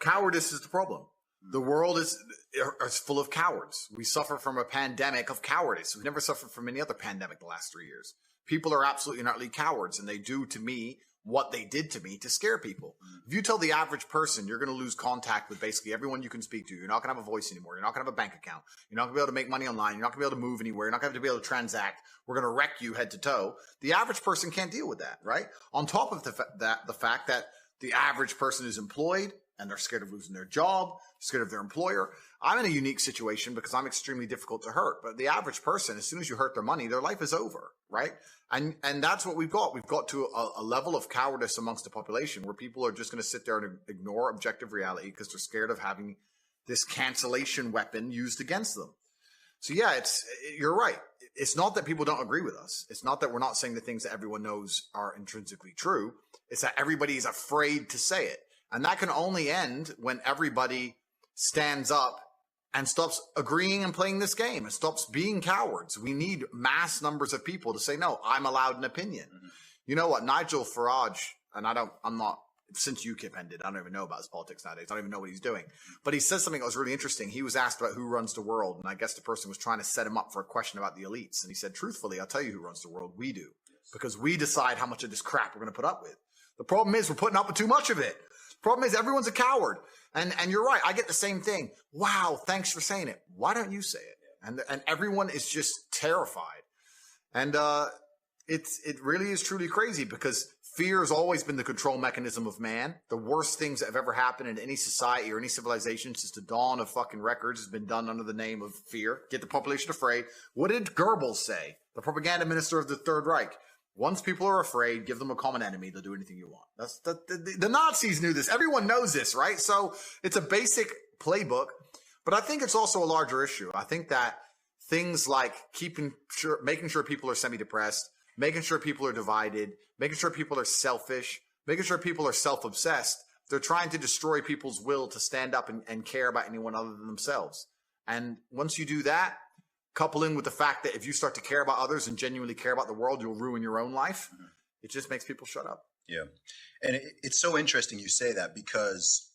Cowardice is the problem. The world is full of cowards. We suffer from a pandemic of cowardice. We've never suffered from any other pandemic the last 3 years. People are absolutely and utterly cowards, and they do to me what they did to me to scare people. If you tell the average person you're going to lose contact with basically everyone you can speak to, you're not going to have a voice anymore, you're not going to have a bank account, you're not going to be able to make money online, you're not going to be able to move anywhere, you're not going to be able to transact, we're going to wreck you head to toe. The average person can't deal with that, right? On top of the fact that the average person is employed and they're scared of losing their job, scared of their employer. I'm in a unique situation because I'm extremely difficult to hurt. But the average person, as soon as you hurt their money, their life is over, right? And that's what we've got. We've got to a level of cowardice amongst the population where people are just going to sit there and ignore objective reality because they're scared of having this cancellation weapon used against them. So yeah, you're right. It's not that people don't agree with us. It's not that we're not saying the things that everyone knows are intrinsically true. It's that everybody is afraid to say it. And that can only end when everybody stands up and stops agreeing and playing this game and stops being cowards. We need mass numbers of people to say, no, I'm allowed an opinion. Mm-hmm. You know what? Nigel Farage, and since UKIP ended, I don't even know about his politics nowadays. I don't even know what he's doing. But he said something that was really interesting. He was asked about who runs the world. And I guess the person was trying to set him up for a question about the elites. And he said, truthfully, I'll tell you who runs the world. We do. Because we decide how much of this crap we're going to put up with. The problem is we're putting up with too much of it. Problem is everyone's a coward. And you're right. I get the same thing. Wow, thanks for saying it. Why don't you say it? And everyone is just terrified. And it really is truly crazy because fear has always been the control mechanism of man. The worst things that have ever happened in any society or any civilization since the dawn of fucking records has been done under the name of fear. Get the population afraid. What did Goebbels say? The propaganda minister of the Third Reich. Once people are afraid, give them a common enemy. They'll do anything you want. That's the Nazis knew this. Everyone knows this, right? So it's a basic playbook, but I think it's also a larger issue. I think that things like making sure people are semi-depressed, making sure people are divided, making sure people are selfish, making sure people are self-obsessed. They're trying to destroy people's will to stand up and care about anyone other than themselves. And once you do that, coupling with the fact that if you start to care about others and genuinely care about the world, you'll ruin your own life. Mm-hmm. It just makes people shut up. Yeah. And it's so interesting you say that because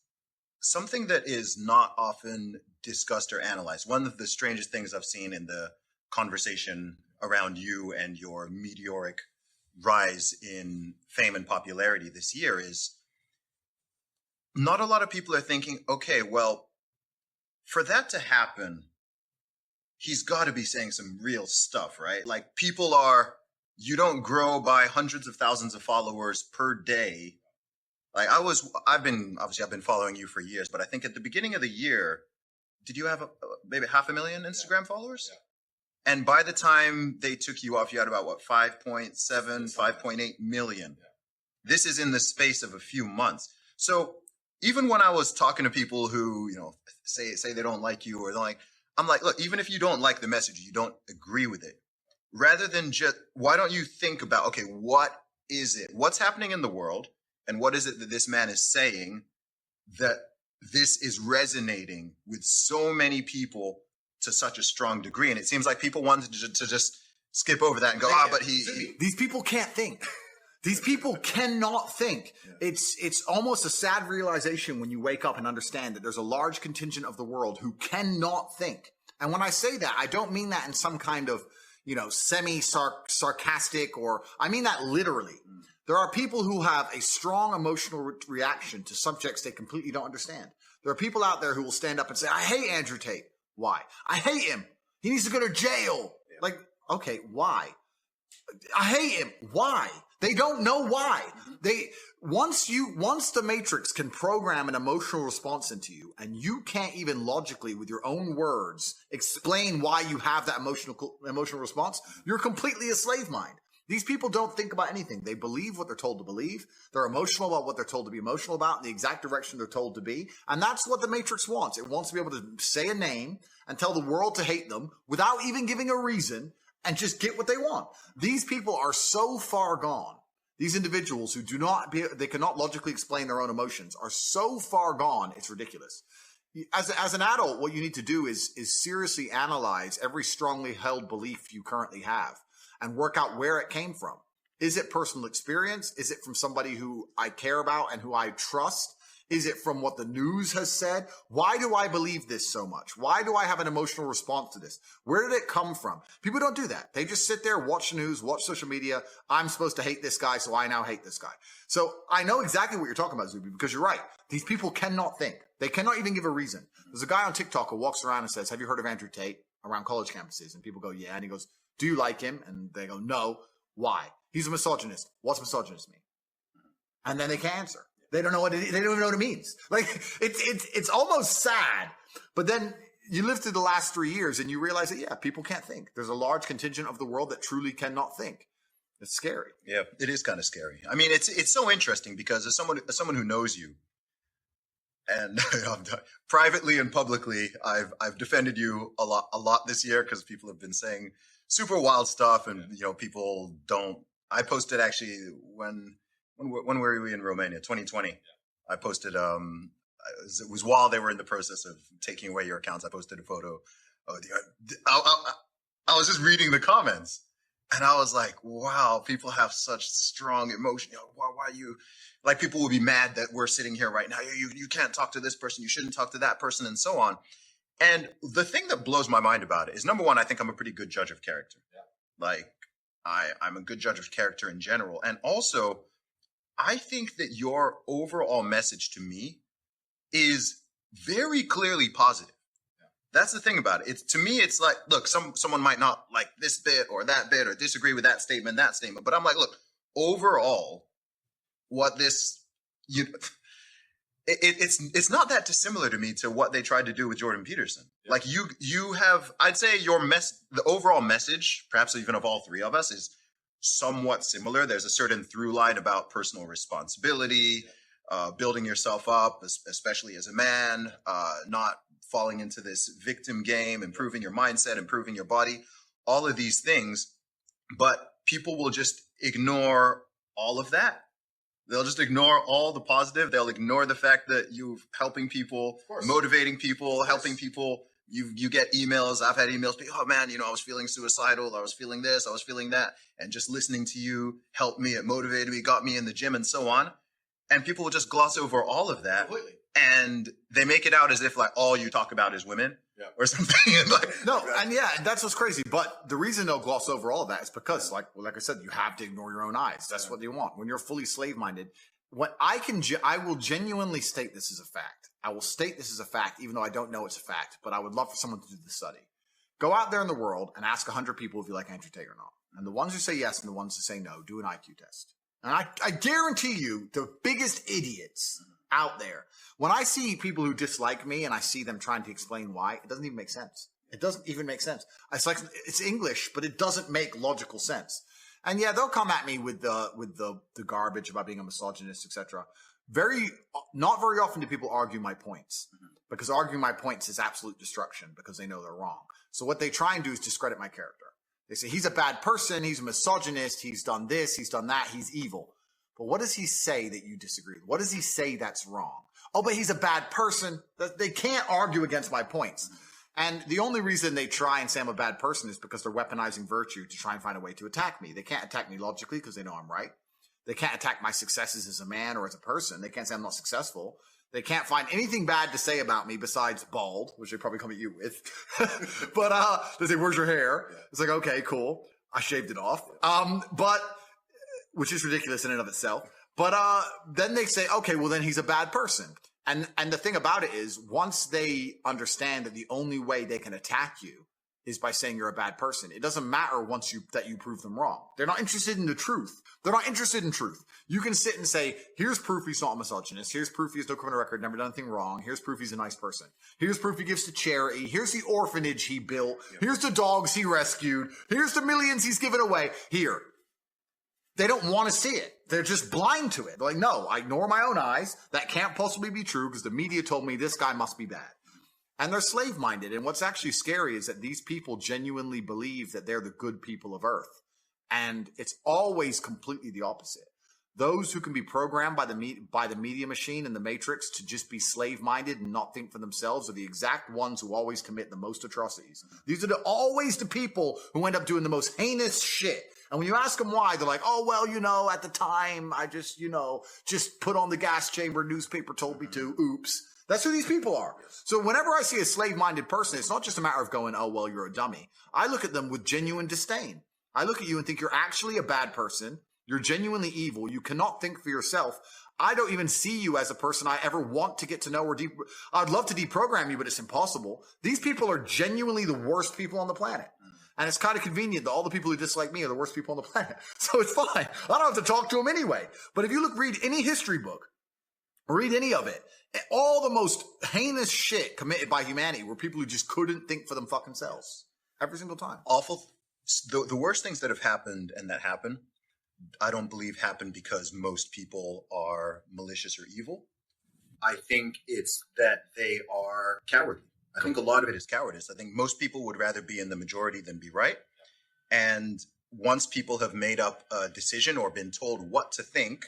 something that is not often discussed or analyzed, one of the strangest things I've seen in the conversation around you and your meteoric rise in fame and popularity this year is not a lot of people are thinking, okay, well, for that to happen, he's got to be saying some real stuff, right? Like you don't grow by hundreds of thousands of followers per day. Like I've been following you for years, but I think at the beginning of the year, did you have maybe 500,000 Instagram followers? Yeah. And by the time they took you off, you had about 5.7, 5.8 million. Yeah. This is in the space of a few months. So even when I was talking to people who, say they don't like you or I'm like, look, even if you don't like the message, you don't agree with it, rather than just, why don't you think about, okay, what is it? What's happening in the world? And what is it that this man is saying that this is resonating with so many people to such a strong degree? And it seems like people wanted to just skip over that and go, but these people can't think. These people cannot think. Yeah. It's almost a sad realization when you wake up and understand that there's a large contingent of the world who cannot think. And when I say that, I don't mean that in some kind of, semi-sarcastic I mean that literally. Mm. There are people who have a strong emotional reaction to subjects they completely don't understand. There are people out there who will stand up and say, I hate Andrew Tate. Why? I hate him. He needs to go to jail. Yeah. Like, okay, why? I hate him. Why? They don't know why. Once the Matrix can program an emotional response into you, and you can't even logically, with your own words, explain why you have that emotional response, you're completely a slave mind. These people don't think about anything. They believe what they're told to believe. They're emotional about what they're told to be emotional about, in the exact direction they're told to be. And that's what the Matrix wants. It wants to be able to say a name and tell the world to hate them without even giving a reason, and just get what they want. These people are so far gone. These individuals who they cannot logically explain their own emotions are so far gone, it's ridiculous. As an adult, what you need to do is seriously analyze every strongly held belief you currently have and work out where it came from. Is it personal experience? Is it from somebody who I care about and who I trust? Is it from what the news has said? Why do I believe this so much? Why do I have an emotional response to this? Where did it come from? People don't do that. They just sit there, watch the news, watch social media. I'm supposed to hate this guy, so I now hate this guy. So I know exactly what you're talking about, Zuby, because you're right. These people cannot think. They cannot even give a reason. There's a guy on TikTok who walks around and says, have you heard of Andrew Tate around college campuses? And people go, yeah. And he goes, do you like him? And they go, no. Why? He's a misogynist. What's misogynist mean? And then they can't answer. They don't know what they don't even know what it means. Like it's almost sad. But then you live through the last 3 years and you realize that, yeah, people can't think. There's a large contingent of the world that truly cannot think. It's scary. Yeah, it is kind of scary. I mean, it's so interesting because as someone who knows you, and privately and publicly, I've defended you a lot this year because people have been saying super wild stuff, and people don't. I posted actually when were we in Romania? 2020. Yeah. I posted. It was while they were in the process of taking away your accounts. I posted a photo. I was just reading the comments, and I was like, "Wow, people have such strong emotion. Why you?" Like people will be mad that we're sitting here right now. You can't talk to this person. You shouldn't talk to that person, and so on. And the thing that blows my mind about it is, number one, I think I'm a pretty good judge of character. Yeah. Like I'm a good judge of character in general, and also I think that your overall message to me is very clearly positive. Yeah. That's the thing about it. To me, it's like, look, someone might not like this bit or that bit or disagree with that statement, but I'm like, look, overall. What this it's not that dissimilar to me to what they tried to do with Jordan Peterson. Yeah. Like you have, I'd say the overall message, perhaps even of all three of us, is somewhat similar. There's a certain through line about personal responsibility, building yourself up, especially as a man, not falling into this victim game, improving your mindset, improving your body, all of these things. But people will just ignore all of that. They'll just ignore all the positive. They'll ignore the fact that you're helping people, motivating people, helping people. You get emails. I've had emails. Oh man, I was feeling suicidal. I was feeling this. I was feeling that. And just listening to you helped me. It motivated me, got me in the gym and so on. And people will just gloss over all of that. Completely. And they make it out as if like all you talk about is women. Yeah. Or something. And yeah, that's what's crazy. But the reason they'll gloss over all of that is because, like I said, you have to ignore your own eyes. That's what they want. When you're fully slave-minded, what I will genuinely state this as a fact. I will state this as a fact, even though I don't know it's a fact. But I would love for someone to do the study. Go out there in the world and ask 100 people if you like Andrew Tate or not. And the ones who say yes and the ones who say no, do an IQ test. And I guarantee you, the biggest idiots out there. When I see people who dislike me and I see them trying to explain why, it doesn't even make sense. It doesn't even make sense. It's like it's English, but it doesn't make logical sense. And yeah, they'll come at me with the garbage about being a misogynist, etc. Not very often do people argue my points, because arguing my points is absolute destruction because they know they're wrong. So what they try and do is discredit my character. They say he's a bad person, he's a misogynist, he's done this, he's done that, he's evil. But what does he say that you disagree with? What does he say that's wrong? Oh, but he's a bad person. They can't argue against my points. And the only reason they try and say I'm a bad person is because they're weaponizing virtue to try and find a way to attack me. They can't attack me logically because they know I'm right. They can't attack my successes as a man or as a person. They can't say I'm not successful. They can't find anything bad to say about me besides bald, which they probably come at you with. But they say, where's your hair? It's like, okay, cool. I shaved it off. Which is ridiculous in and of itself. But then they say, okay, well, then he's a bad person. And the thing about it is, once they understand that the only way they can attack you is by saying you're a bad person, it doesn't matter that you prove them wrong. They're not interested in the truth. They're not interested in truth. You can sit and say, here's proof he's not a misogynist. Here's proof he has no criminal record, never done anything wrong. Here's proof he's a nice person. Here's proof he gives to charity. Here's the orphanage he built. Here's the dogs he rescued. Here's the millions he's given away. Here. They don't want to see it. They're just blind to it. They're like, no, I ignore my own eyes. That can't possibly be true because the media told me this guy must be bad. And they're slave-minded. And what's actually scary is that these people genuinely believe that they're the good people of Earth. And it's always completely the opposite. those who can be programmed by the media machine and the matrix to just be slave-minded and not think for themselves are the exact ones who always commit the most atrocities. These are always the people who end up doing the most heinous shit. And when you ask them why, they're like, oh, well, at the time, I just, just put on the gas chamber, newspaper told me to, oops. That's who these people are. So whenever I see a slave-minded person, it's not just a matter of going, oh, well, you're a dummy. I look at them with genuine disdain. I look at you and think you're actually a bad person. You're genuinely evil. You cannot think for yourself. I don't even see you as a person I ever want to get to know I'd love to deprogram you, but it's impossible. These people are genuinely the worst people on the planet. And it's kind of convenient that all the people who dislike me are the worst people on the planet. So it's fine. I don't have to talk to them anyway. But if you read any history book, read any of it, all the most heinous shit committed by humanity were people who just couldn't think for them fucking selves. Every single time. Awful. The worst things that have happened and that happen, I don't believe happen because most people are malicious or evil. I think it's that they are cowardly. I think a lot of it is cowardice. I think most people would rather be in the majority than be right. And once people have made up a decision or been told what to think,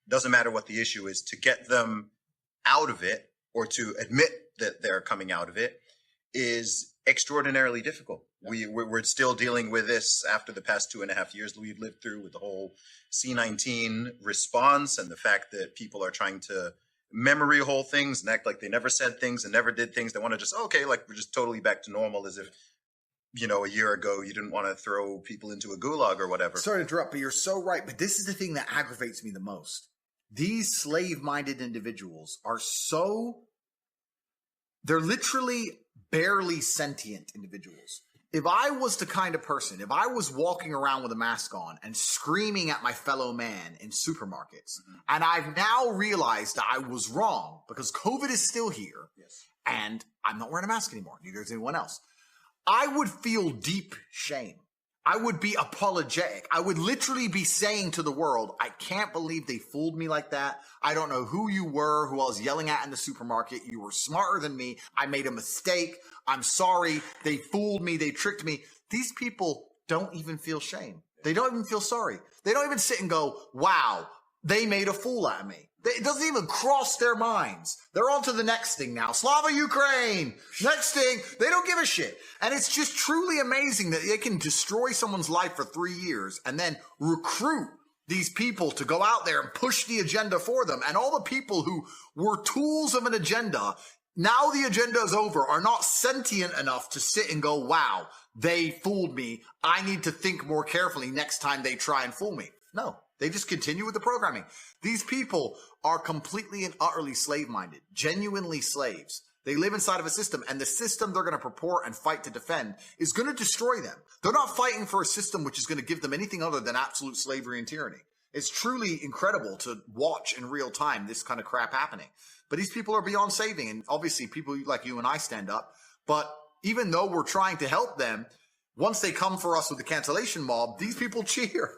doesn't matter what the issue is, to get them out of it or to admit that they're coming out of it is extraordinarily difficult. We're still dealing with this after the past 2.5 years that we've lived through with the whole C-19 response and the fact that people are trying to memory hole things and act like they never said things and never did things. They want to just, okay, like we're just totally back to normal as if, a year ago you didn't want to throw people into a gulag or whatever. Sorry to interrupt, but you're so right. But this is the thing that aggravates me the most. These slave-minded individuals are they're literally barely sentient individuals. If I was the kind of person, if I was walking around with a mask on and screaming at my fellow man in supermarkets, and I've now realized that I was wrong because COVID is still here, and I'm not wearing a mask anymore, neither is anyone else, I would feel deep shame. I would be apologetic. I would literally be saying to the world, I can't believe they fooled me like that. I don't know who you were, who I was yelling at in the supermarket. You were smarter than me. I made a mistake. I'm sorry. They fooled me. They tricked me. These people don't even feel shame. They don't even feel sorry. They don't even sit and go, wow, they made a fool out of me. It doesn't even cross their minds. They're on to the next thing now. Slava Ukraine. Next thing. They don't give a shit. And it's just truly amazing that they can destroy someone's life for 3 years and then recruit these people to go out there and push the agenda for them. And all the people who were tools of an agenda, now the agenda is over, are not sentient enough to sit and go, wow, they fooled me. I need to think more carefully next time they try and fool me. No. They just continue with the programming. These people are completely and utterly slave-minded, genuinely slaves. They live inside of a system, and the system they're going to purport and fight to defend is going to destroy them. They're not fighting for a system which is going to give them anything other than absolute slavery and tyranny. It's truly incredible to watch in real time this kind of crap happening. But these people are beyond saving, and obviously people like you and I stand up. But even though we're trying to help them, once they come for us with the cancellation mob, these people cheer.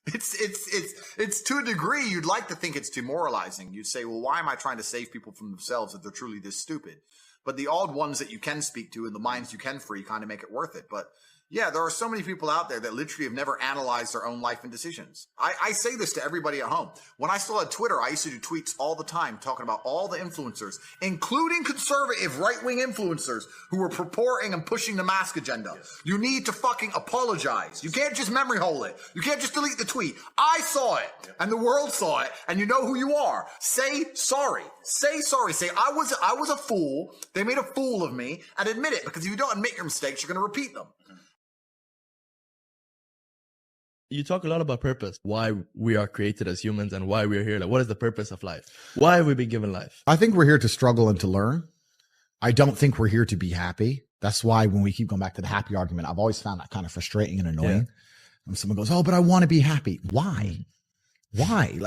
It's to a degree you'd like to think it's demoralizing. You'd say, well, why am I trying to save people from themselves if they're truly this stupid? But the odd ones that you can speak to and the minds you can free kind of make it worth it. But yeah, there are so many people out there that literally have never analyzed their own life and decisions. I say this to everybody at home. When I still had Twitter, I used to do tweets all the time talking about all the influencers, including conservative right-wing influencers who were purporting and pushing the mask agenda. Yes. You need to fucking apologize. You can't just memory hole it. You can't just delete the tweet. I saw it and the world saw it and you know who you are. Say sorry. Say sorry. Say I was a fool. They made a fool of me, and admit it, because if you don't admit your mistakes, you're going to repeat them. You talk a lot about purpose, why we are created as humans and why we're here. Like, what is the purpose of life? Why have we been given life? I think we're here to struggle and to learn. I don't think we're here to be happy. That's why when we keep going back to the happy argument, I've always found that kind of frustrating and annoying. Yeah. When someone goes, oh, but I want to be happy. Why? Why?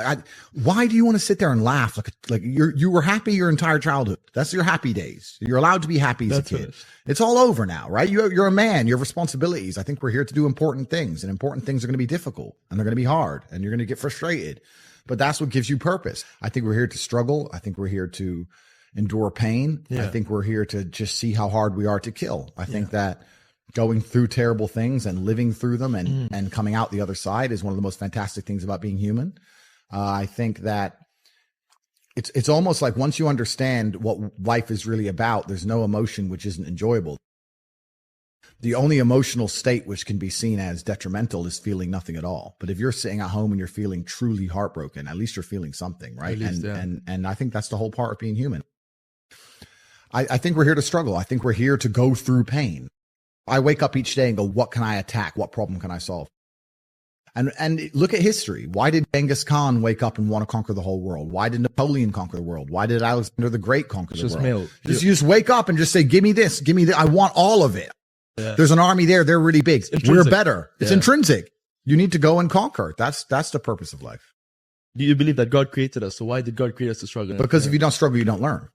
Why do you want to sit there and laugh? Like you were happy your entire childhood. That's your happy days. You're allowed to be happy as a kid. It's all over now, right? You're a man. You have responsibilities. I think we're here to do important things, and important things are going to be difficult, and they're going to be hard, and you're going to get frustrated. But that's what gives you purpose. I think we're here to struggle. I think we're here to endure pain. Yeah. I think we're here to just see how hard we are to kill. I think that going through terrible things and living through them and coming out the other side is one of the most fantastic things about being human. I think that it's almost like once you understand what life is really about, there's no emotion which isn't enjoyable. The only emotional state which can be seen as detrimental is feeling nothing at all. But if you're sitting at home and you're feeling truly heartbroken, at least you're feeling something, right? And I think that's the whole part of being human. I think we're here to struggle. I think we're here to go through pain. I wake up each day and go, what can I attack? What problem can I solve? And look at history. Why did Genghis Khan wake up and want to conquer the whole world? Why did Napoleon conquer the world? Why did Alexander the Great conquer the world? You just wake up and just say, give me this, give me that. I want all of it. Yeah. There's an army there. They're really big. We're better. It's intrinsic. You need to go and conquer. That's the purpose of life. Do you believe that God created us? So why did God create us to struggle? Because if you don't struggle, you don't learn.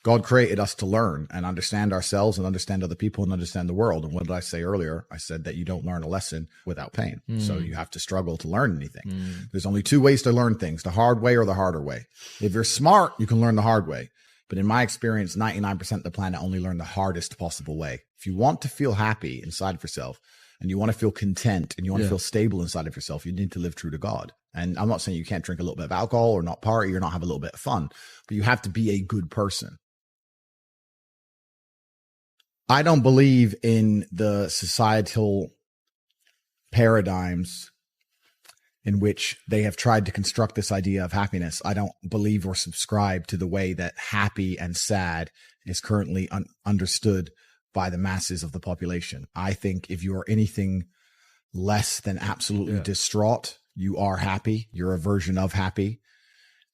God created us to learn and understand ourselves and understand other people and understand the world. And what did I say earlier? I said that you don't learn a lesson without pain. So you have to struggle to learn anything. There's only two ways to learn things, the hard way or the harder way. If you're smart, you can learn the hard way. But in my experience, 99% of the planet only learn the hardest possible way. If you want to feel happy inside of yourself and you want to feel content and you want to feel stable inside of yourself, you need to live true to God. And I'm not saying you can't drink a little bit of alcohol or not party or not have a little bit of fun, but you have to be a good person. I don't believe in the societal paradigms in which they have tried to construct this idea of happiness. I don't believe or subscribe to the way that happy and sad is currently understood by the masses of the population. I think if you are anything less than absolutely distraught, you are happy. You're a version of happy.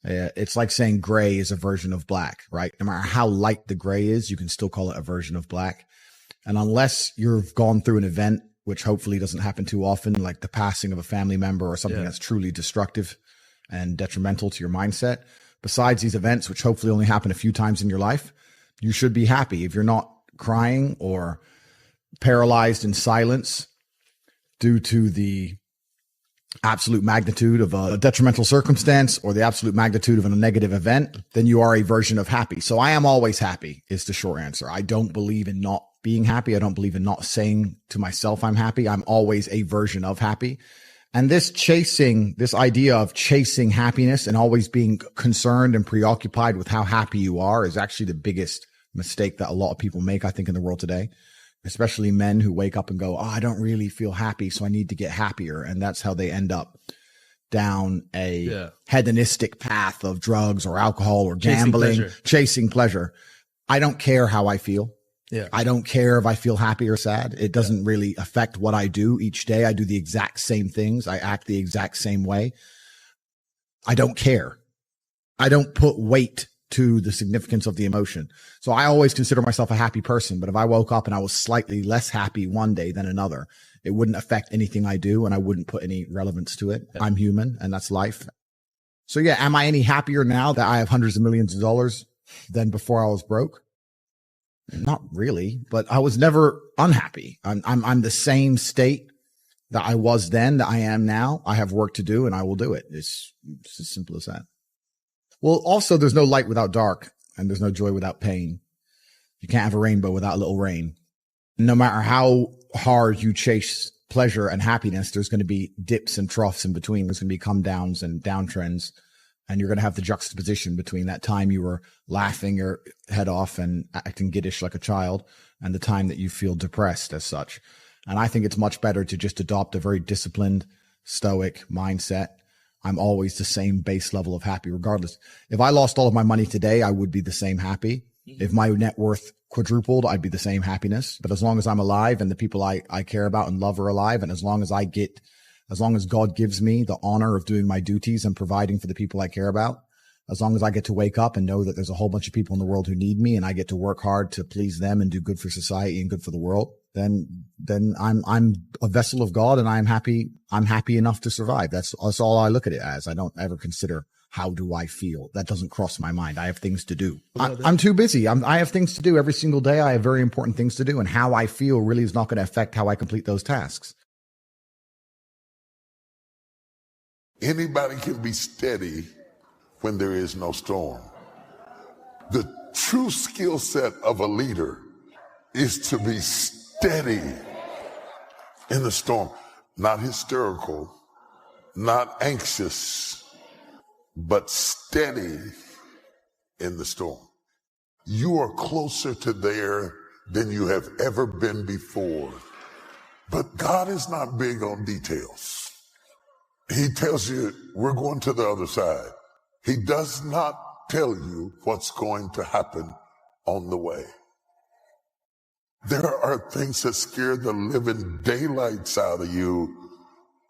It's like saying gray is a version of black, right? No matter how light the gray is, you can still call it a version of black. And unless you've gone through an event, which hopefully doesn't happen too often, like the passing of a family member or something that's truly destructive and detrimental to your mindset, besides these events, which hopefully only happen a few times in your life, you should be happy. If you're not crying or paralyzed in silence due to the absolute magnitude of a detrimental circumstance or the absolute magnitude of a negative event, then you are a version of happy. So I am always happy is the short answer. I don't believe in not being happy. I don't believe in not saying to myself I'm happy. I'm always a version of happy. And this idea of chasing happiness and always being concerned and preoccupied with how happy you are is actually the biggest mistake that a lot of people make, I think, in the world today. Especially men who wake up and go, I don't really feel happy, so I need to get happier. And that's how they end up down a hedonistic path of drugs or alcohol or gambling, chasing pleasure. I don't care how I feel. Yeah. I don't care if I feel happy or sad. It doesn't really affect what I do each day. I do the exact same things. I act the exact same way. I don't care. I don't put weight to the significance of the emotion. So I always consider myself a happy person, but if I woke up and I was slightly less happy one day than another, it wouldn't affect anything I do and I wouldn't put any relevance to it. I'm human and that's life. So yeah, am I any happier now that I have hundreds of millions of dollars than before I was broke? Not really, but I was never unhappy. I'm the same state that I was then that I am now. I have work to do and I will do it. It's as simple as that. Well, also, there's no light without dark, and there's no joy without pain. You can't have a rainbow without a little rain. No matter how hard you chase pleasure and happiness, there's going to be dips and troughs in between. There's going to be come downs and downtrends, and you're going to have the juxtaposition between that time you were laughing your head off and acting giddish like a child and the time that you feel depressed as such. And I think it's much better to just adopt a very disciplined, stoic mindset. I'm always the same base level of happy, regardless. If I lost all of my money today, I would be the same happy. If my net worth quadrupled, I'd be the same happiness. But as long as I'm alive and the people I care about and love are alive, and as long as God gives me the honor of doing my duties and providing for the people I care about, as long as I get to wake up and know that there's a whole bunch of people in the world who need me and I get to work hard to please them and do good for society and good for the world, then I'm a vessel of God and I'm happy enough to survive. That's all I look at it as. I don't ever consider how do I feel. That doesn't cross my mind. I have things to do. I'm too busy. I have things to do every single day. I have very important things to do, and how I feel really is not going to affect how I complete those tasks. Anybody can be steady when there is no storm. The true skill set of a leader is to be steady in the storm, not hysterical, not anxious, but steady in the storm. You are closer to there than you have ever been before. But God is not big on details. He tells you, we're going to the other side. He does not tell you what's going to happen on the way. There are things that scare the living daylights out of you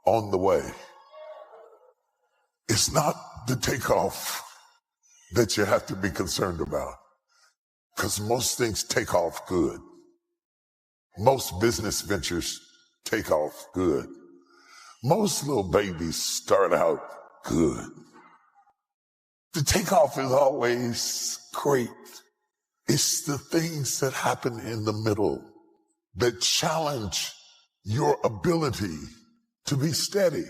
on the way. It's not the takeoff that you have to be concerned about, because most things take off good. Most business ventures take off good. Most little babies start out good. The takeoff is always great. It's the things that happen in the middle that challenge your ability to be steady.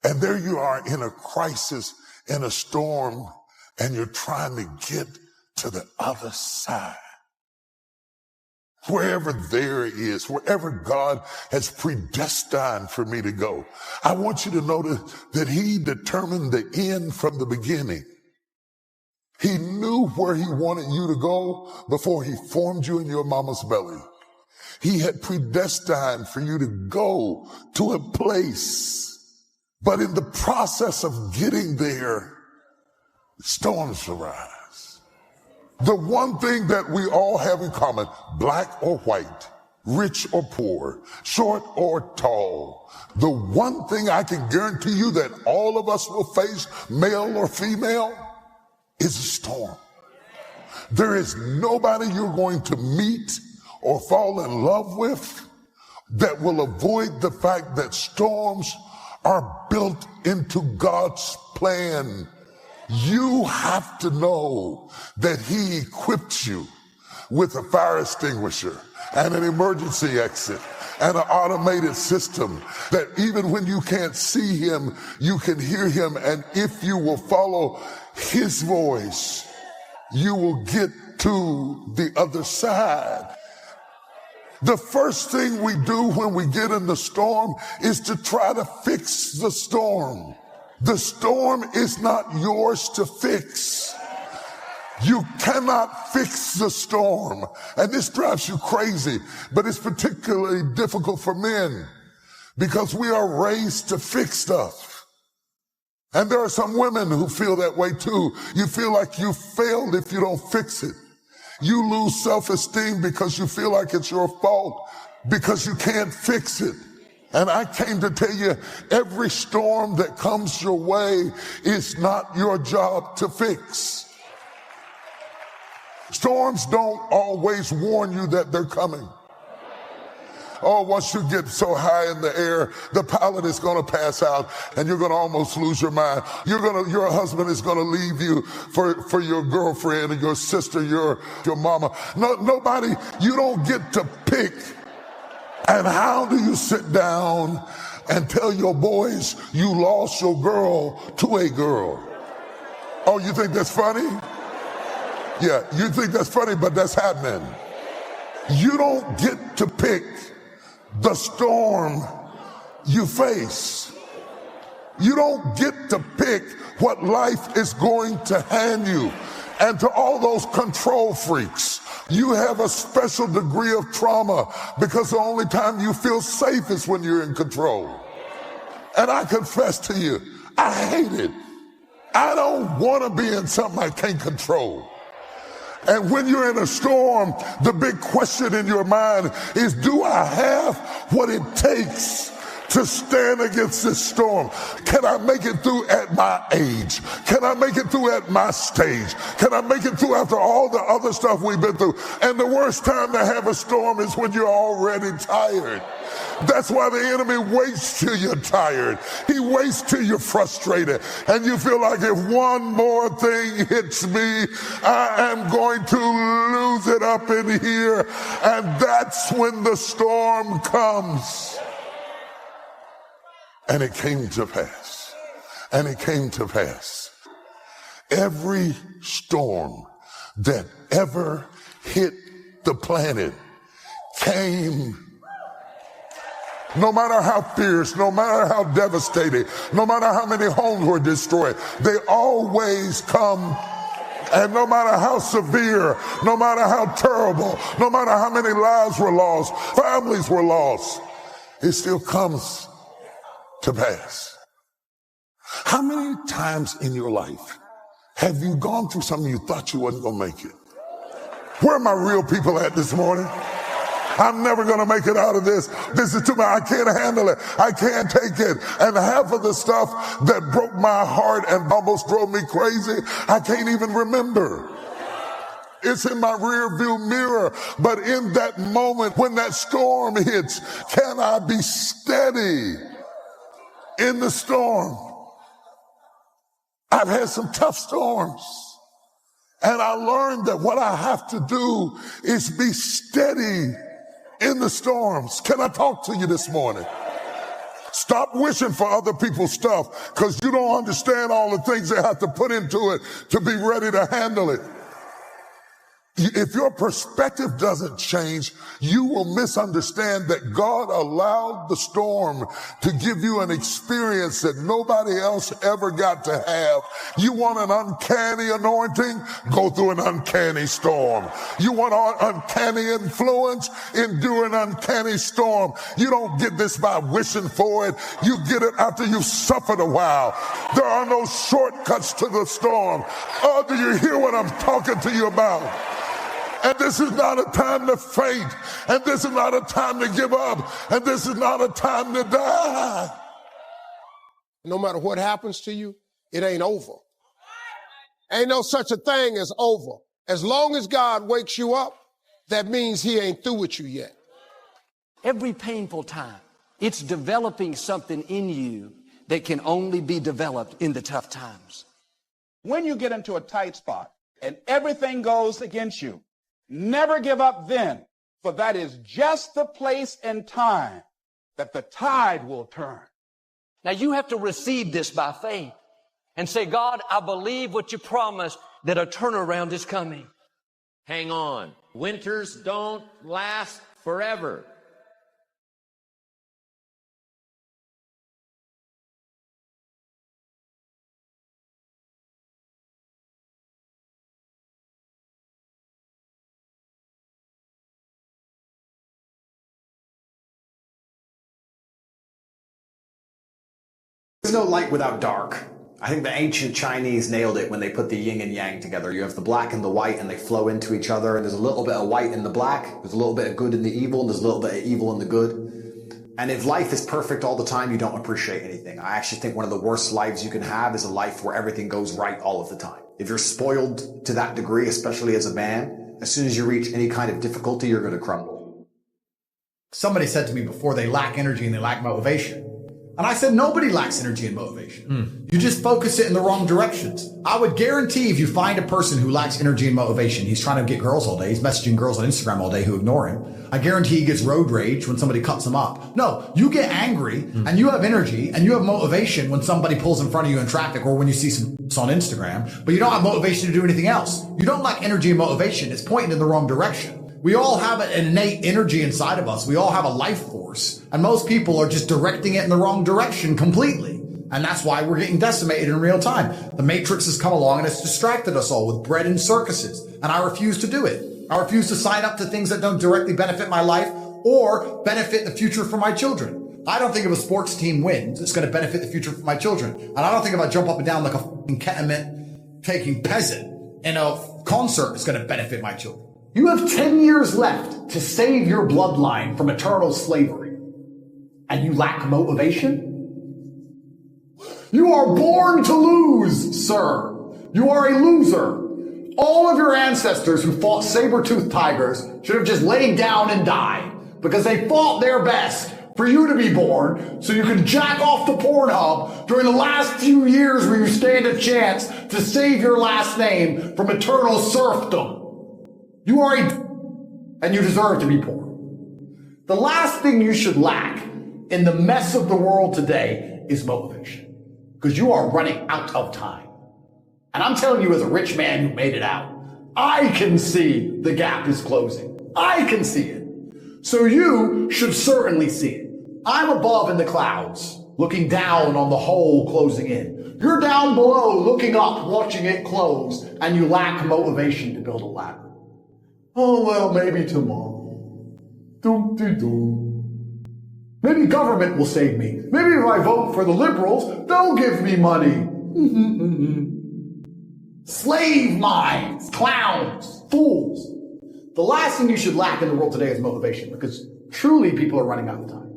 And there you are in a crisis, in a storm, and you're trying to get to the other side. Wherever there is, wherever God has predestined for me to go, I want you to notice that He determined the end from the beginning. He knew where He wanted you to go before He formed you in your mama's belly. He had predestined for you to go to a place. But in the process of getting there, storms arise. The one thing that we all have in common, black or white, rich or poor, short or tall, the one thing I can guarantee you that all of us will face, male or female, is a storm. There is nobody you're going to meet or fall in love with that will avoid the fact that storms are built into God's plan. You have to know that He equipped you with a fire extinguisher and an emergency exit and an automated system that even when you can't see Him, you can hear Him. And if you will follow His voice, you will get to the other side. The first thing we do when we get in the storm is to try to fix the storm. The storm is not yours to fix. You cannot fix the storm. And this drives you crazy, but it's particularly difficult for men because we are raised to fix stuff. And there are some women who feel that way too. You feel like you failed if you don't fix it. You lose self-esteem because you feel like it's your fault because you can't fix it. And I came to tell you, every storm that comes your way is not your job to fix. Storms don't always warn you that they're coming. Oh, once you get so high in the air, the pilot is going to pass out and you're going to almost lose your mind. Your husband is going to leave you for your girlfriend and your sister, your mama. Nobody, you don't get to pick. And how do you sit down and tell your boys you lost your girl to a girl? Oh, you think that's funny? Yeah, you think that's funny, but that's happening. You don't get to pick the storm you face. You don't get to pick what life is going to hand you. And to all those control freaks, you have a special degree of trauma because the only time you feel safe is when you're in control. And I confess to you, I hate it. I don't want to be in something I can't control. And when you're in a storm, the big question in your mind is, do I have what it takes to stand against this storm? Can I make it through at my age? Can I make it through at my stage? Can I make it through after all the other stuff we've been through? And the worst time to have a storm is when you're already tired. That's why the enemy waits till you're tired. He waits till you're frustrated. And you feel like if one more thing hits me, I am going to lose it up in here. And that's when the storm comes. And it came to pass. And it came to pass. Every storm that ever hit the planet came No matter how fierce, no matter how devastating, no matter how many homes were destroyed, they always come. And no matter how severe, no matter how terrible, no matter how many lives were lost, families were lost, it still comes to pass. How many times in your life have you gone through something you thought you wasn't going to make it? Where are my real people at this morning? I'm never going to make it out of this. This is too much. I can't handle it. I can't take it. And half of the stuff that broke my heart and almost drove me crazy, I can't even remember. It's in my rear view mirror. But in that moment when that storm hits, can I be steady in the storm? I've had some tough storms. And I learned that what I have to do is be steady in the storms. Can I talk to you this morning? Stop wishing for other people's stuff because you don't understand all the things they have to put into it to be ready to handle it. If your perspective doesn't change, you will misunderstand that God allowed the storm to give you an experience that nobody else ever got to have. You want an uncanny anointing? Go through an uncanny storm. You want an uncanny influence? Endure an uncanny storm. You don't get this by wishing for it. You get it after you've suffered a while. There are no shortcuts to the storm. Oh, do you hear what I'm talking to you about? And this is not a time to faint. And this is not a time to give up. And this is not a time to die. No matter what happens to you, it ain't over. Ain't no such a thing as over. As long as God wakes you up, that means he ain't through with you yet. Every painful time, it's developing something in you that can only be developed in the tough times. When you get into a tight spot and everything goes against you, never give up then, for that is just the place and time that the tide will turn. Now you have to receive this by faith and say, God, I believe what you promised, that a turnaround is coming. Hang on. Winters don't last forever. There's no light without dark. I think the ancient Chinese nailed it when they put the yin and yang together. You have the black and the white and they flow into each other, and there's a little bit of white in the black, there's a little bit of good in the evil, and there's a little bit of evil in the good. And if life is perfect all the time, you don't appreciate anything. I actually think one of the worst lives you can have is a life where everything goes right all of the time. If you're spoiled to that degree, especially as a man, as soon as you reach any kind of difficulty, you're going to crumble. Somebody said to me before, they lack energy and they lack motivation. And I said, nobody lacks energy and motivation. You just focus it in the wrong directions. I would guarantee if you find a person who lacks energy and motivation, he's trying to get girls all day, he's messaging girls on Instagram all day who ignore him. I guarantee he gets road rage when somebody cuts him up. No, you get angry and you have energy and you have motivation when somebody pulls in front of you in traffic or when you see some on Instagram, but you don't have motivation to do anything else. You don't lack energy and motivation. It's pointing in the wrong direction. We all have an innate energy inside of us. We all have a life force. And most people are just directing it in the wrong direction completely. And that's why we're getting decimated in real time. The Matrix has come along and it's distracted us all with bread and circuses. And I refuse to do it. I refuse to sign up to things that don't directly benefit my life or benefit the future for my children. I don't think if a sports team wins, it's going to benefit the future for my children. And I don't think if I jump up and down like a ketamine taking peasant in a concert, it's going to benefit my children. You have 10 years left to save your bloodline from eternal slavery. And you lack motivation? You are born to lose, sir. You are a loser. All of your ancestors who fought saber-toothed tigers should have just laid down and died because they fought their best for you to be born so you can jack off to Pornhub during the last few years where you stand a chance to save your last name from eternal serfdom. You are and you deserve to be poor. The last thing you should lack in the mess of the world today is motivation, because you are running out of time. And I'm telling you, as a rich man who made it out, I can see the gap is closing. I can see it. So you should certainly see it. I'm above in the clouds, looking down on the hole closing in. You're down below, looking up, watching it close, and you lack motivation to build a ladder. Oh, well, maybe tomorrow. Doom, doo, doom. Maybe government will save me. Maybe if I vote for the liberals, they'll give me money. Slave minds, clowns, fools. The last thing you should lack in the world today is motivation, because truly people are running out of time.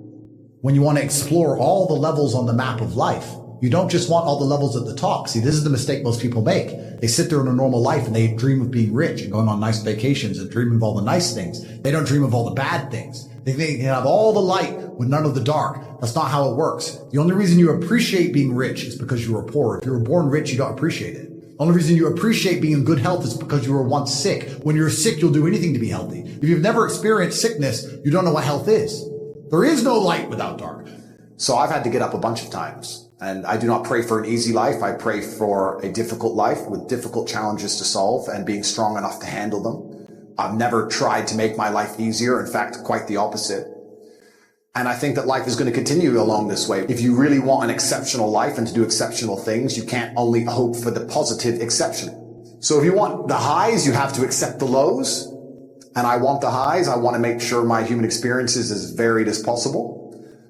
When you want to explore all the levels on the map of life, you don't just want all the levels at the top. See, this is the mistake most people make. They sit there in a normal life and they dream of being rich and going on nice vacations and dreaming of all the nice things. They don't dream of all the bad things. They think they can have all the light with none of the dark. That's not how it works. The only reason you appreciate being rich is because you were poor. If you were born rich, you don't appreciate it. The only reason you appreciate being in good health is because you were once sick. When you're sick, you'll do anything to be healthy. If you've never experienced sickness, you don't know what health is. There is no light without dark. So I've had to get up a bunch of times, and I do not pray for an easy life. I pray for a difficult life with difficult challenges to solve and being strong enough to handle them. I've never tried to make my life easier. In fact, quite the opposite. And I think that life is going to continue along this way. If you really want an exceptional life and to do exceptional things, you can't only hope for the positive exceptional. So if you want the highs, you have to accept the lows. And I want the highs. I want to make sure my human experience is as varied as possible.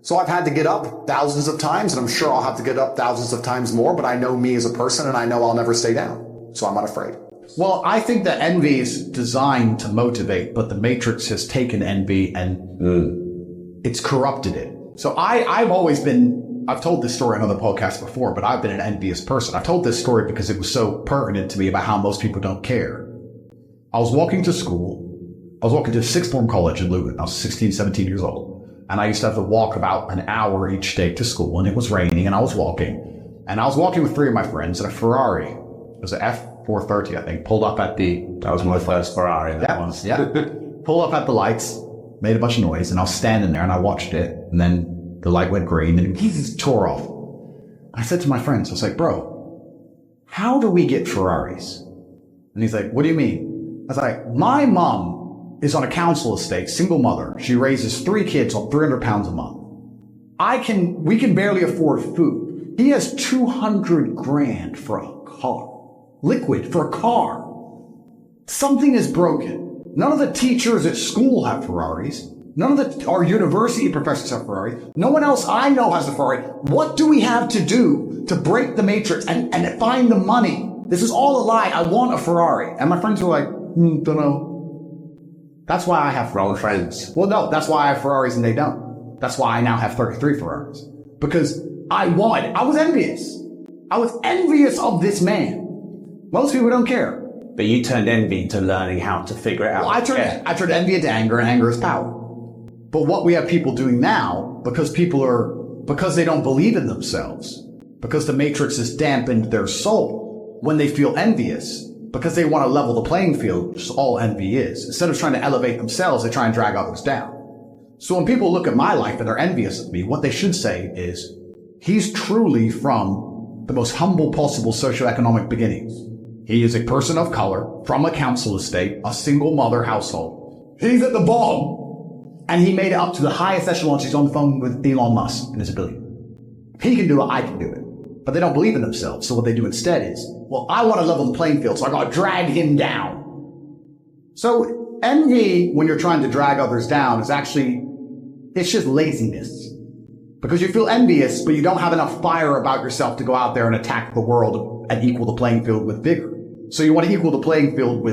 So I've had to get up thousands of times, and I'm sure I'll have to get up thousands of times more, but I know me as a person, and I know I'll never stay down. So I'm not afraid. Well, I think that envy is designed to motivate, but the Matrix has taken envy and it's corrupted it. So I've told this story on other podcasts before, but I've been an envious person. I've told this story because it was so pertinent to me about how most people don't care. I was walking to school. I was walking to sixth form college in Luton. I was 16, 17 years old. And I used to have to walk about an hour each day to school, and it was raining, and I was walking. And I was walking with three of my friends in a Ferrari. It was an F430, I think, pulled up at the... That was my first Ferrari, Yeah. Pulled up at the lights, made a bunch of noise, and I was standing there and I watched it, and then the light went green and he just tore off. I said to my friends, I was like, bro, how do we get Ferraris? And he's like, what do you mean? I was like, my mom is on a council estate, single mother. She raises 3 kids on 300 pounds a month. We can barely afford food. He has 200 grand for a car. Liquid for a car. Something is broken. None of the teachers at school have Ferraris. None of our university professors have Ferraris. No one else I know has a Ferrari. What do we have to do to break the matrix and find the money? This is all a lie. I want a Ferrari. And my friends were like, don't know. That's why I have wrong friends. Well, no, that's why I have Ferraris and they don't. That's why I now have 33 Ferraris. Because I was envious. I was envious of this man. Most people don't care. But you turned envy into learning how to figure it out. Well, I turned envy into anger, and anger is power. But what we have people doing now, because they don't believe in themselves, because the matrix has dampened their soul when they feel envious, because they want to level the playing field, which is all envy is. Instead of trying to elevate themselves, they try and drag others down. So when people look at my life and they're envious of me, what they should say is, he's truly from the most humble possible socioeconomic beginnings. He is a person of color from a council estate, a single mother household. He's at the bottom. And he made it up to the highest echelons. He's on the phone with Elon Musk and his ability. If he can do it, I can do it. But they don't believe in themselves. So what they do instead is, well, I want to level the playing field, so I got to drag him down. So envy, when you're trying to drag others down, it's just laziness. Because you feel envious, but you don't have enough fire about yourself to go out there and attack the world and equal the playing field with vigor. So you want to equal the playing field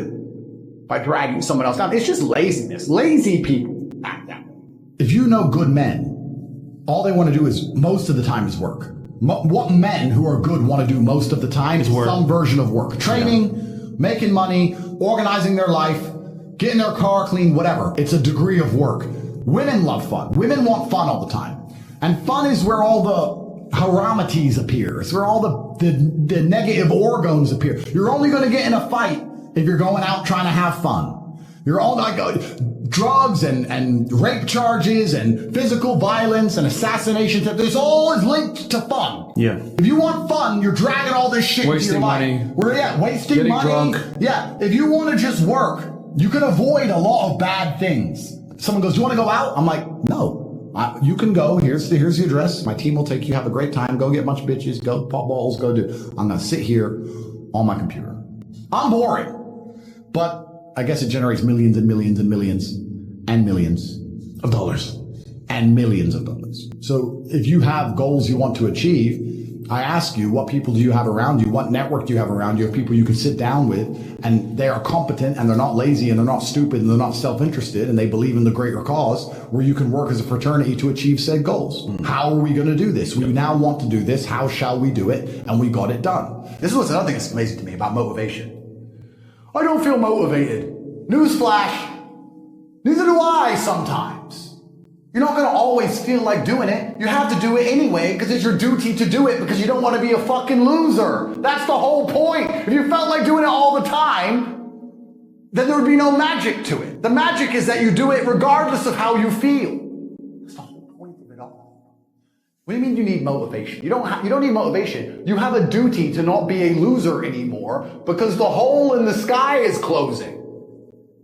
by dragging someone else down. It's just laziness. Lazy people act that way. If you know good men, all they want to do is, most of the time, is work. What men who are good want to do most of the time is some version of work. Training, making money, organizing their life, getting their car clean, whatever. It's a degree of work. Women love fun. Women want fun all the time. And fun is where all the haramities appear. It's where all the negative orgons appear. You're only going to get in a fight if you're going out trying to have fun. You're all like drugs and rape charges and physical violence and assassinations. There's always linked to fun. Yeah. If you want fun, you're dragging all this shit into your life. Wasting money. Drunk. Yeah. If you want to just work, you can avoid a lot of bad things. Someone goes, do you want to go out? I'm like, no. You can go. Here's the address. My team will take you. Have a great time. Go get a bunch of bitches. Go pop balls. Go do. I'm going to sit here on my computer. I'm boring. But I guess it generates millions and millions and millions and millions of dollars and millions of dollars. So if you have goals you want to achieve, I ask you, what people do you have around you? What network do you have around you of people you can sit down with and they are competent and they're not lazy and they're not stupid and they're not self-interested and they believe in the greater cause where you can work as a fraternity to achieve said goals? How are we going to do this? We now want to do this. How shall we do it? And we got it done. This is what's another thing that's amazing to me about motivation. I don't feel motivated. Newsflash. Neither do I sometimes. You're not going to always feel like doing it. You have to do it anyway because it's your duty to do it because you don't want to be a fucking loser. That's the whole point. If you felt like doing it all the time, then there would be no magic to it. The magic is that you do it regardless of how you feel. That's the whole point of it all. What do you mean you need motivation? You don't need motivation. You have a duty to not be a loser anymore because the hole in the sky is closing.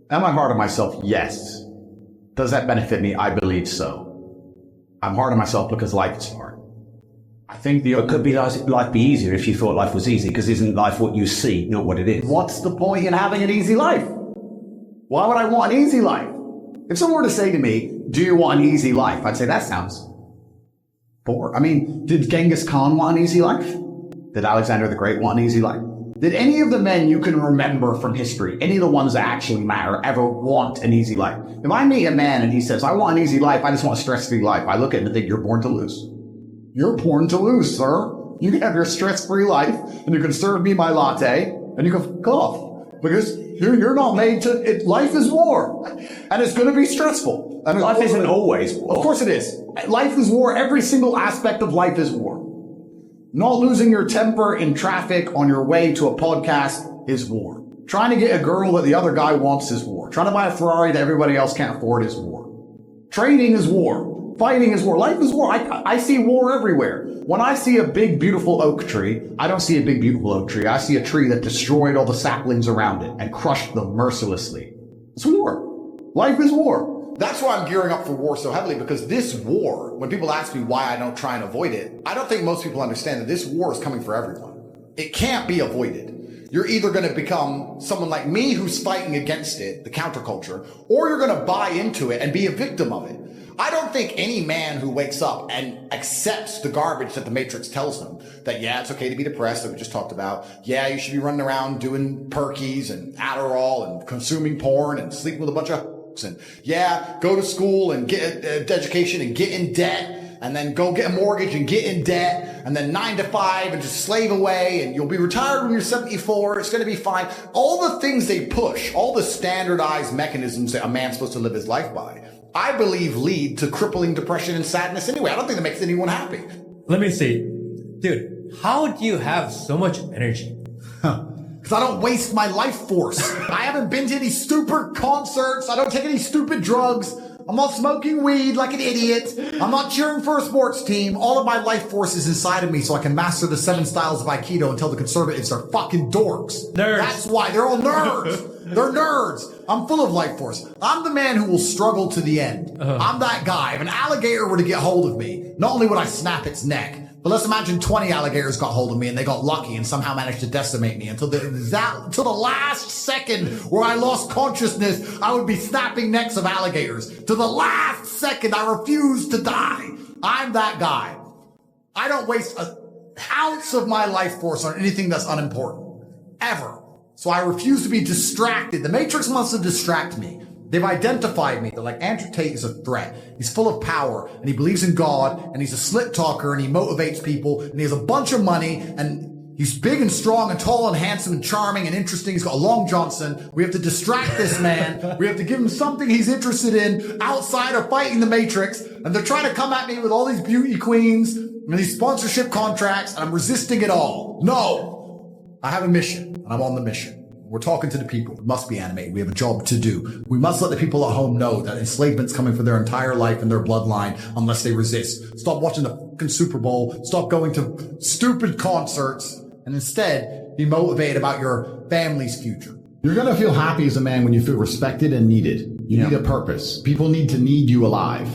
Am I hard on myself? Yes. Does that benefit me? I believe so. I'm hard on myself because life is hard. I think But could life be easier if you thought life was easy? Because isn't life what you see, not what it is? What's the point in having an easy life? Why would I want an easy life? If someone were to say to me, do you want an easy life? I'd say, that sounds boring. I mean, did Genghis Khan want an easy life? Did Alexander the Great want an easy life? Did any of the men you can remember from history, any of the ones that actually matter, ever want an easy life? If I meet a man and he says, I want an easy life, I just want a stress-free life, I look at him and think, you're born to lose. You're born to lose, sir. You can have your stress-free life, and you can serve me my latte, and you can go off. Because you're not made to, life is war. And it's going to be stressful. And life isn't always war. Of course it is. Life is war. Every single aspect of life is war. Not losing your temper in traffic on your way to a podcast is war. Trying to get a girl that the other guy wants is war. Trying to buy a Ferrari that everybody else can't afford is war. Trading is war. Fighting is war. Life is war. I see war everywhere. When I see a big, beautiful oak tree, I don't see a big, beautiful oak tree. I see a tree that destroyed all the saplings around it and crushed them mercilessly. It's war. Life is war. That's why I'm gearing up for war so heavily, because this war, when people ask me why I don't try and avoid it, I don't think most people understand that this war is coming for everyone. It can't be avoided. You're either going to become someone like me who's fighting against it, the counterculture, or you're going to buy into it and be a victim of it. I don't think any man who wakes up and accepts the garbage that the Matrix tells them, that yeah, it's okay to be depressed, that we just talked about, yeah, you should be running around doing perkies and Adderall and consuming porn and sleeping with a bunch of and yeah, go to school and get an education and get in debt and then go get a mortgage and get in debt and then 9 to 5 and just slave away and you'll be retired when you're 74. It's going to be fine. All the things they push, all the standardized mechanisms that a man's supposed to live his life by, I believe lead to crippling depression and sadness anyway. I don't think that makes anyone happy. Let me see. Dude, how do you have so much energy? Because I don't waste my life force. I haven't been to any stupid concerts. I don't take any stupid drugs. I'm not smoking weed like an idiot. I'm not cheering for a sports team. All of my life force is inside of me so I can master the 7 styles of Aikido and tell the conservatives they're fucking dorks. Nerds. That's why. They're all nerds. They're nerds. I'm full of life force. I'm the man who will struggle to the end. I'm that guy. If an alligator were to get hold of me, not only would I snap its neck, but let's imagine 20 alligators got hold of me and they got lucky and somehow managed to decimate me until the last second where I lost consciousness. I would be snapping necks of alligators. To the last second, I refuse to die. I'm that guy. I don't waste an ounce of my life force on anything that's unimportant. Ever. So I refuse to be distracted. The Matrix wants to distract me. They've identified me. They're like, Andrew Tate is a threat. He's full of power and he believes in God and he's a slick talker and he motivates people and he has a bunch of money and he's big and strong and tall and handsome and charming and interesting. He's got a Long Johnson. We have to distract this man. We have to give him something he's interested in outside of fighting the Matrix. And they're trying to come at me with all these beauty queens and these sponsorship contracts and I'm resisting it all. No, I have a mission and I'm on the mission. We're talking to the people. It must be animated. We have a job to do. We must let the people at home know that enslavement's coming for their entire life and their bloodline unless they resist. Stop watching the fucking Super Bowl. Stop going to stupid concerts and instead be motivated about your family's future. You're going to feel happy as a man when you feel respected and needed. You need a purpose. People need to need you alive.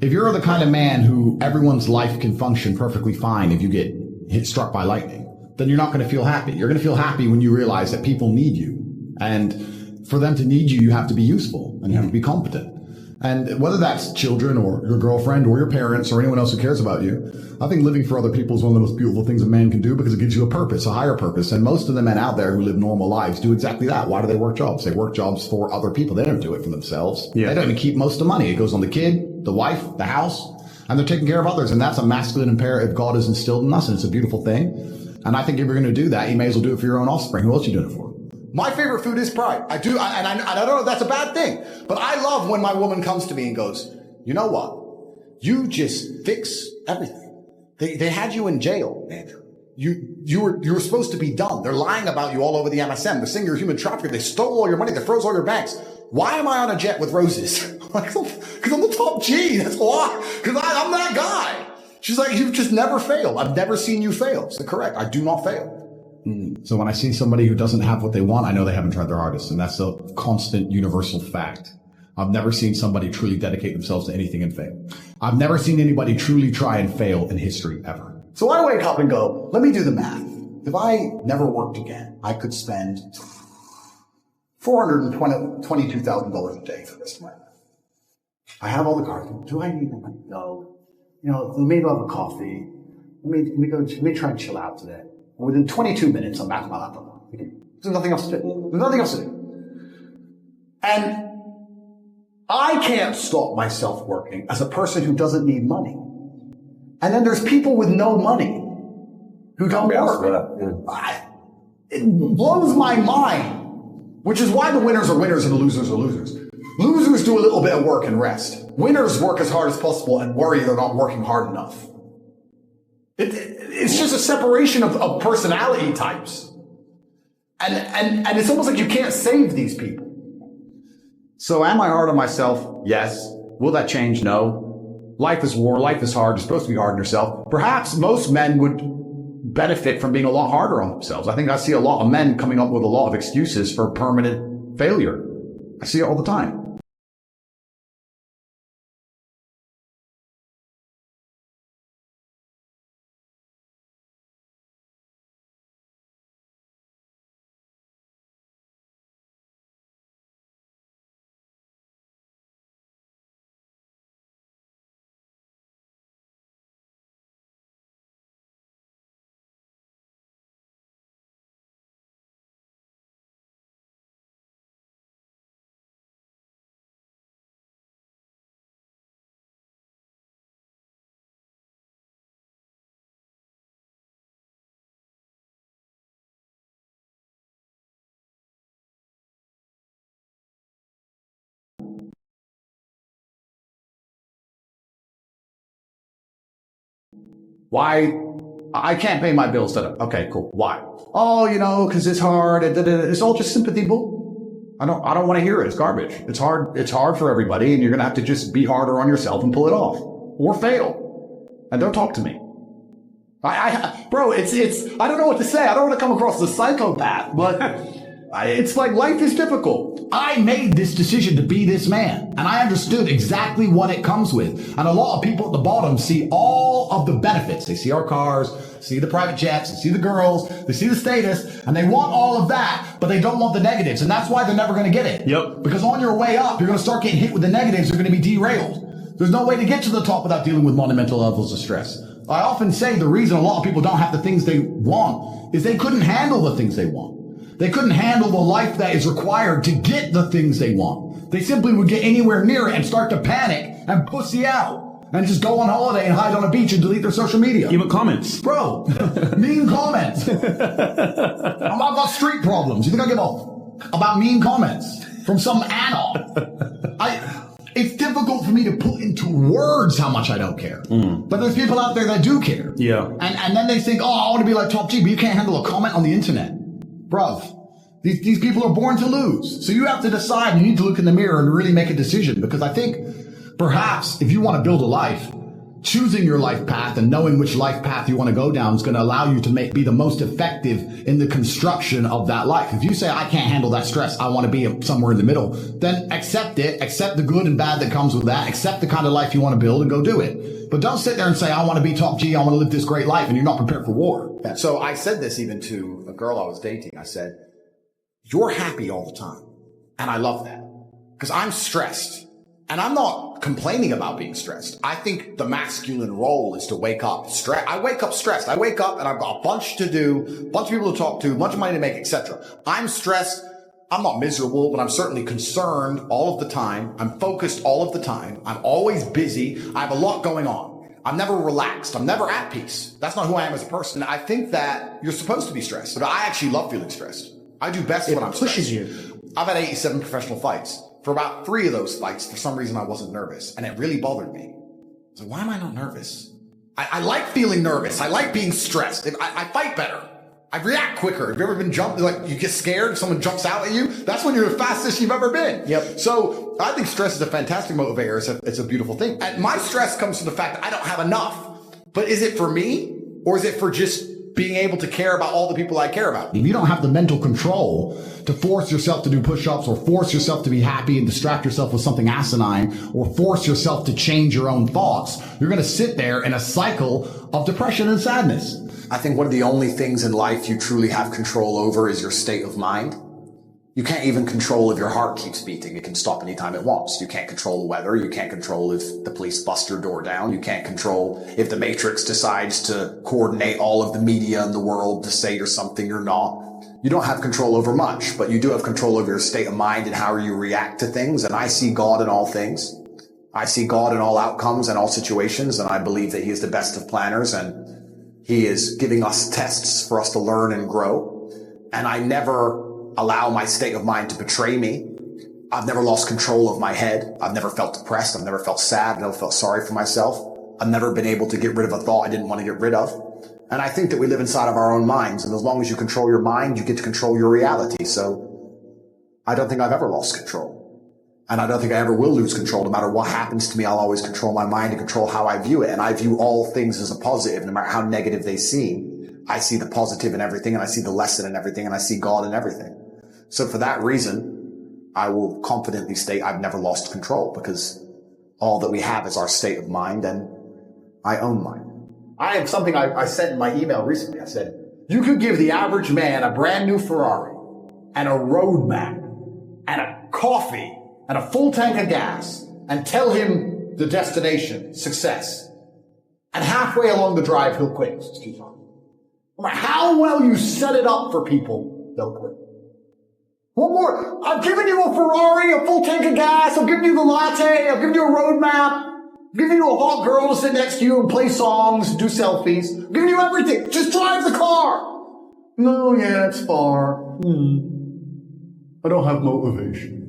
if you're the kind of man who everyone's life can function perfectly fine if you get struck by lightning, then you're not going to feel happy. You're going to feel happy when you realize that people need you. And for them to need you, you have to be useful and you have to be competent. And whether that's children or your girlfriend or your parents or anyone else who cares about you, I think living for other people is one of the most beautiful things a man can do because it gives you a purpose, a higher purpose. And most of the men out there who live normal lives do exactly that. Why do they work jobs? They work jobs for other people. They don't do it for themselves. Yeah. They don't even keep most of the money. It goes on the kid, the wife, the house, and they're taking care of others. And that's a masculine imperative God has instilled in us, and it's a beautiful thing. And I think if you're going to do that, you may as well do it for your own offspring. Who else are you doing it for? My favorite food is pride. I do, and I don't know if that's a bad thing, but I love when my woman comes to me and goes, you know what? You just fix everything. They had you in jail, man. You were supposed to be done. They're lying about you all over the MSM. They're saying you're a human trafficker. They stole all your money. They froze all your banks. Why am I on a jet with roses? Because I'm the top G. That's why. Because I'm that guy. She's like, you've just never failed. I've never seen you fail. So correct. I do not fail. So when I see somebody who doesn't have what they want, I know they haven't tried their hardest. And that's a constant universal fact. I've never seen somebody truly dedicate themselves to anything and fail. I've never seen anybody truly try and fail in history ever. So I wake up and go, let me do the math. If I never worked again, I could spend $422,000 a day for this month. I have all the cards. Do I need the money? No. You know, let me have a coffee. Let me try and chill out today. And within 22 minutes, I'm back on my laptop. There's nothing else to do. There's nothing else to do. And I can't stop myself working as a person who doesn't need money. And then there's people with no money who don't work. It blows my mind, which is why the winners are winners and the losers are losers. Losers do a little bit of work and rest. Winners work as hard as possible and worry they're not working hard enough. It's just a separation of personality types. And it's almost like you can't save these people. So am I hard on myself? Yes. Will that change? No. Life is war. Life is hard. You're supposed to be hard on yourself. Perhaps most men would benefit from being a lot harder on themselves. I think I see a lot of men coming up with a lot of excuses for permanent failure. I see it all the time. Why? I can't pay my bills today. Okay, cool. Why? Oh, you know, because it's hard. It's all just sympathy bull. I don't want to hear it. It's garbage. It's hard. It's hard for everybody, and you're gonna have to just be harder on yourself and pull it off, or fail. And don't talk to me. Bro, it's. I don't know what to say. I don't want to come across as a psychopath, but it's like life is difficult. I made this decision to be this man, and I understood exactly what it comes with. And a lot of people at the bottom see all of the benefits. They see our cars, see the private jets, they see the girls, they see the status, and they want all of that, but they don't want the negatives. And that's why they're never going to get it. Yep. Because on your way up, you're going to start getting hit with the negatives. You're going to be derailed. There's no way to get to the top without dealing with monumental levels of stress. I often say the reason a lot of people don't have the things they want is they couldn't handle the things they want. They couldn't handle the life that is required to get the things they want. They simply would get anywhere near it and start to panic and pussy out and just go on holiday and hide on a beach and delete their social media. Even comments. Bro, mean comments. I've got street problems. You think I give a about mean comments from some anon? It's difficult for me to put into words how much I don't care. But there's people out there that do care. Yeah. And then they think, oh, I want to be like Top G, but you can't handle a comment on the internet. Bruv, these people are born to lose. So you have to decide. You need to look in the mirror and really make a decision, because I think perhaps if you want to build a life, choosing your life path and knowing which life path you want to go down is going to allow you to be the most effective in the construction of that life. If you say, I can't handle that stress, I want to be somewhere in the middle, then accept it, accept the good and bad that comes with that, accept the kind of life you want to build and go do it. But don't sit there and say, I want to be top G, I want to live this great life, and you're not prepared for war. So I said this even to a girl I was dating. I said, you're happy all the time. And I love that because I'm stressed. And I'm not complaining about being stressed. I think the masculine role is to wake up stressed. I wake up stressed. I wake up and I've got a bunch to do, a bunch of people to talk to, a bunch of money to make, etc. I'm stressed. I'm not miserable, but I'm certainly concerned all of the time. I'm focused all of the time. I'm always busy. I have a lot going on. I'm never relaxed. I'm never at peace. That's not who I am as a person. I think that you're supposed to be stressed, but I actually love feeling stressed. I do best when I'm stressed. It pushes you. I've had 87 professional fights. For about 3 of those fights, for some reason, I wasn't nervous. And it really bothered me. So why am I not nervous? I like feeling nervous. I like being stressed. I fight better. I react quicker. Have you ever been jumped? Like you get scared, someone jumps out at you? That's when you're the fastest you've ever been. Yep. So I think stress is a fantastic motivator. It's a beautiful thing. And my stress comes from the fact that I don't have enough. But is it for me? Or is it for just being able to care about all the people I care about? If you don't have the mental control to force yourself to do push-ups or force yourself to be happy and distract yourself with something asinine or force yourself to change your own thoughts, you're going to sit there in a cycle of depression and sadness. I think one of the only things in life you truly have control over is your state of mind. You can't even control if your heart keeps beating. It can stop anytime it wants. You can't control the weather. You can't control if the police bust your door down. You can't control if the Matrix decides to coordinate all of the media in the world to say you're something you're not. You don't have control over much, but you do have control over your state of mind and how you react to things. And I see God in all things. I see God in all outcomes and all situations. And I believe that he is the best of planners and he is giving us tests for us to learn and grow. And I never allow my state of mind to betray me. I've never lost control of my head. I've never felt depressed. I've never felt sad. I've never felt sorry for myself. I've never been able to get rid of a thought I didn't want to get rid of. And I think that we live inside of our own minds. And as long as you control your mind, you get to control your reality. So I don't think I've ever lost control. And I don't think I ever will lose control. No matter what happens to me, I'll always control my mind and control how I view it. And I view all things as a positive, no matter how negative they seem. I see the positive in everything, and I see the lesson in everything, and I see God in everything. So for that reason, I will confidently state I've never lost control, because all that we have is our state of mind, and I own mine. I have something I sent in my email recently. I said, you could give the average man a brand new Ferrari and a road map and a coffee and a full tank of gas and tell him the destination, success. And halfway along the drive, he'll quit. Just keep on. No matter how well you set it up for people, they'll quit. One more. I've given you a Ferrari, a full tank of gas. I've given you the latte. I've given you a road map. I've given you a hot girl to sit next to you and play songs and do selfies. I've given you everything. Just drive the car. No, yeah, it's far. I don't have motivation.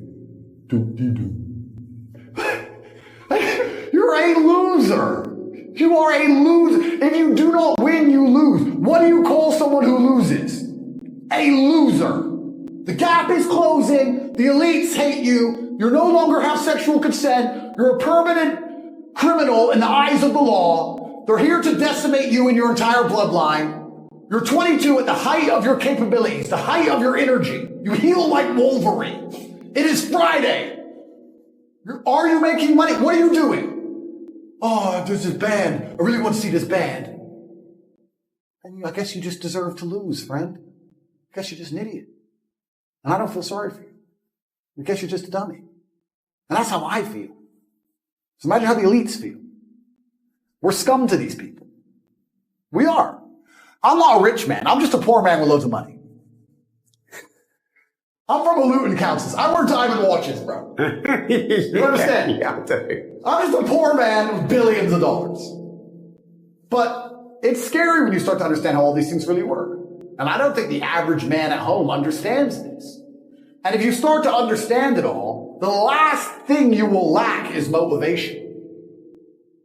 You're a loser. You are a loser. If you do not win, you lose. What do you call someone who loses? A loser. The gap is closing. The elites hate you. You no longer have sexual consent. You're a permanent criminal in the eyes of the law. They're here to decimate you and your entire bloodline. You're 22 at the height of your capabilities, the height of your energy. You heal like Wolverine. It is Friday. Are you making money? What are you doing? Oh, there's this band. I really want to see this band. And I guess you just deserve to lose, friend. I guess you're just an idiot. And I don't feel sorry for you. I guess you're just a dummy. And that's how I feel. So imagine how the elites feel. We're scum to these people. We are. I'm not a rich man. I'm just a poor man with loads of money. I'm from Luton, Kansas. I wear diamond watches, bro. You understand? Yeah, I do. I'm just a poor man with billions of dollars. But it's scary when you start to understand how all these things really work. And I don't think the average man at home understands this. And if you start to understand it all, the last thing you will lack is motivation.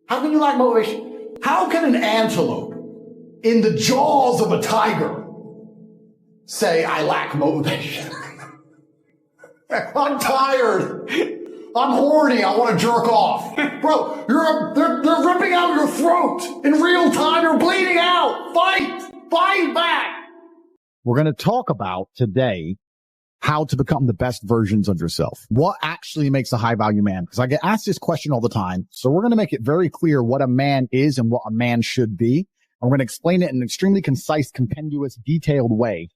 How can you lack motivation? How can an antelope in the jaws of a tiger say, I lack motivation? I'm tired. I'm horny. I want to jerk off. Bro, they're ripping out your throat in real time. You're bleeding out. Fight back. We're going to talk about today how to become the best versions of yourself. What actually makes a high value man? Because I get asked this question all the time. So we're going to make it very clear what a man is and what a man should be. And we're going to explain it in an extremely concise, compendious, detailed way.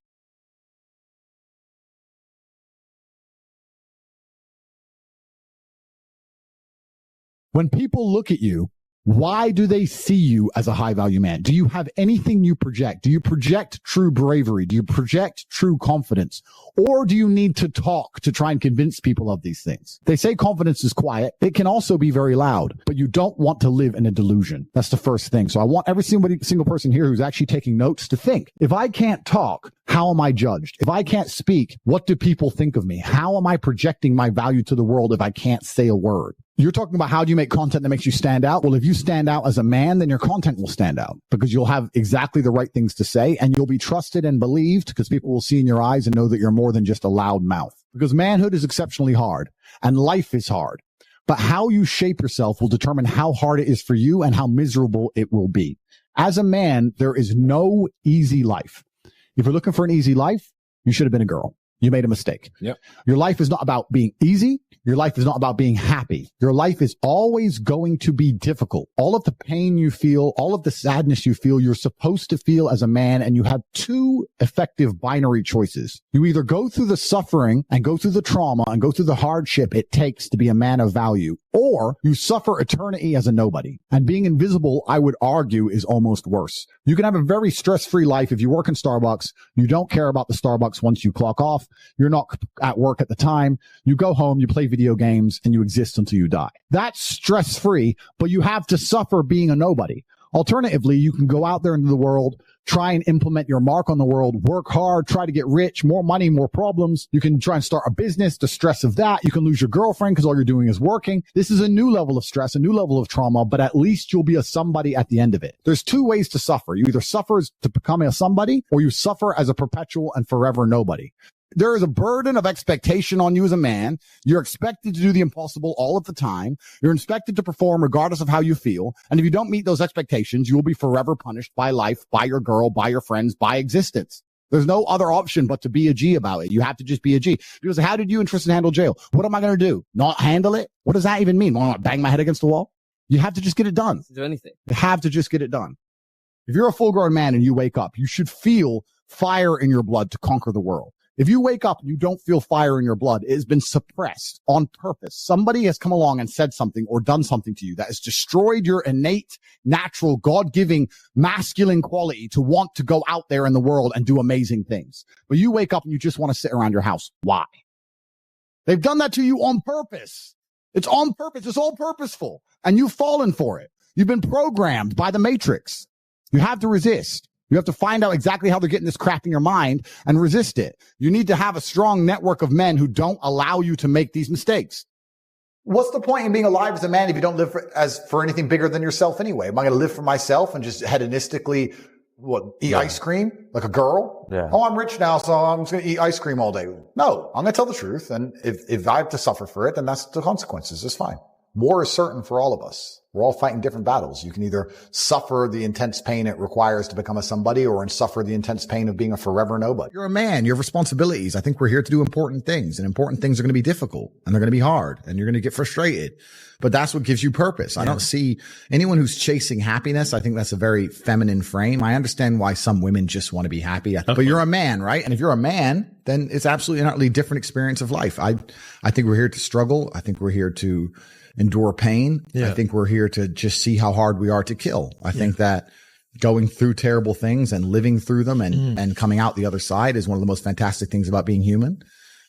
When people look at you, why do they see you as a high value man? Do you have anything you project? Do you project true bravery? Do you project true confidence? Or do you need to talk to try and convince people of these things? They say confidence is quiet. It can also be very loud, but you don't want to live in a delusion. That's the first thing. So I want every single person here who's actually taking notes to think, if I can't talk, how am I judged? If I can't speak, what do people think of me? How am I projecting my value to the world if I can't say a word? You're talking about how do you make content that makes you stand out? Well, if you stand out as a man, then your content will stand out because you'll have exactly the right things to say and you'll be trusted and believed because people will see in your eyes and know that you're more than just a loud mouth. Because manhood is exceptionally hard and life is hard. But how you shape yourself will determine how hard it is for you and how miserable it will be. As a man, there is no easy life. If you're looking for an easy life, you should have been a girl. You made a mistake. Yep. Your life is not about being easy. Your life is not about being happy. Your life is always going to be difficult. All of the pain you feel, all of the sadness you feel, you're supposed to feel as a man, and you have two effective binary choices. You either go through the suffering and go through the trauma and go through the hardship it takes to be a man of value, or you suffer eternity as a nobody. And being invisible, I would argue, is almost worse. You can have a very stress-free life if you work in Starbucks. You don't care about the Starbucks once you clock off. You're not at work at the time. You go home, you play video games, and you exist until you die. That's stress-free, but you have to suffer being a nobody. Alternatively, you can go out there into the world, try and implement your mark on the world, work hard, try to get rich, more money, more problems. You can try and start a business, the stress of that. You can lose your girlfriend because all you're doing is working. This is a new level of stress, a new level of trauma, but at least you'll be a somebody at the end of it. There's two ways to suffer. You either suffer to become a somebody, or you suffer as a perpetual and forever nobody. There is a burden of expectation on you as a man. You're expected to do the impossible all of the time. You're expected to perform regardless of how you feel. And if you don't meet those expectations, you will be forever punished by life, by your girl, by your friends, by existence. There's no other option but to be a G about it. You have to just be a G. Because how did you and Tristan handle jail? What am I going to do? Not handle it? What does that even mean? Want to bang my head against the wall? You have to just get it done. Do anything. You have to just get it done. If you're a full-grown man and you wake up, you should feel fire in your blood to conquer the world. If you wake up and you don't feel fire in your blood, it has been suppressed on purpose. Somebody has come along and said something or done something to you that has destroyed your innate, natural, God-giving, masculine quality to want to go out there in the world and do amazing things. But you wake up and you just want to sit around your house. Why? They've done that to you on purpose. It's on purpose. It's all purposeful. And you've fallen for it. You've been programmed by the Matrix. You have to resist. You have to find out exactly how they're getting this crap in your mind and resist it. You need to have a strong network of men who don't allow you to make these mistakes. What's the point in being alive as a man if you don't live for anything bigger than yourself anyway? Am I going to live for myself and just hedonistically eat ice cream like a girl? Yeah. Oh, I'm rich now, so I'm just going to eat ice cream all day. No, I'm going to tell the truth. And if I have to suffer for it, then that's the consequences. It's fine. War is certain for all of us. We're all fighting different battles. You can either suffer the intense pain it requires to become a somebody, or suffer the intense pain of being a forever nobody. You're a man. You have responsibilities. I think we're here to do important things, and important things are going to be difficult, and they're going to be hard, and you're going to get frustrated. But that's what gives you purpose. Yeah. I don't see anyone who's chasing happiness. I think that's a very feminine frame. I understand why some women just want to be happy, but you're a man, right? And if you're a man, then it's absolutely an utterly different experience of life. I think we're here to struggle. I think we're here to endure pain. Yeah. I think we're here to just see how hard we are to kill. I think that going through terrible things and living through them and coming out the other side is one of the most fantastic things about being human.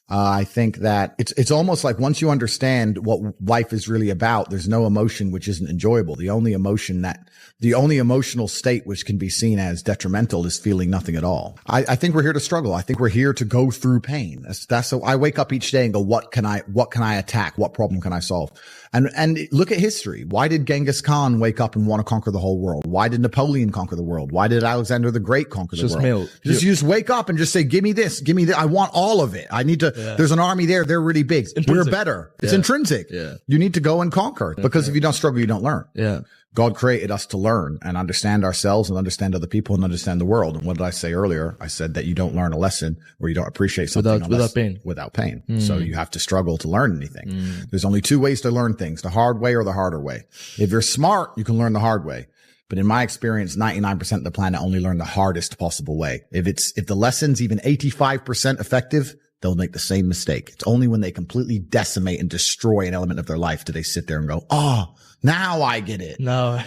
I think that it's almost like once you understand what life is really about, there's no emotion which isn't enjoyable. The only emotional state which can be seen as detrimental is feeling nothing at all. I think we're here to struggle. I think we're here to go through pain. That's so I wake up each day and go, what can I attack? What problem can I solve? And look at history. Why did Genghis Khan wake up and want to conquer the whole world? Why did Napoleon conquer the world? Why did Alexander the Great conquer the world? You just wake up and just say, give me this, give me that. I want all of it. I need to There's an army there. They're really big. We're better. It's intrinsic. Yeah. You need to go and conquer because if you don't struggle, you don't learn. Yeah. God created us to learn and understand ourselves and understand other people and understand the world. And what did I say earlier? I said that you don't learn a lesson or you don't appreciate something without pain. Without pain. So you have to struggle to learn anything. There's only two ways to learn things, the hard way or the harder way. If you're smart, you can learn the hard way. But in my experience, 99% of the planet only learn the hardest possible way. If the lesson's even 85% effective, they'll make the same mistake. It's only when they completely decimate and destroy an element of their life do they sit there and go, oh, now I get it. No.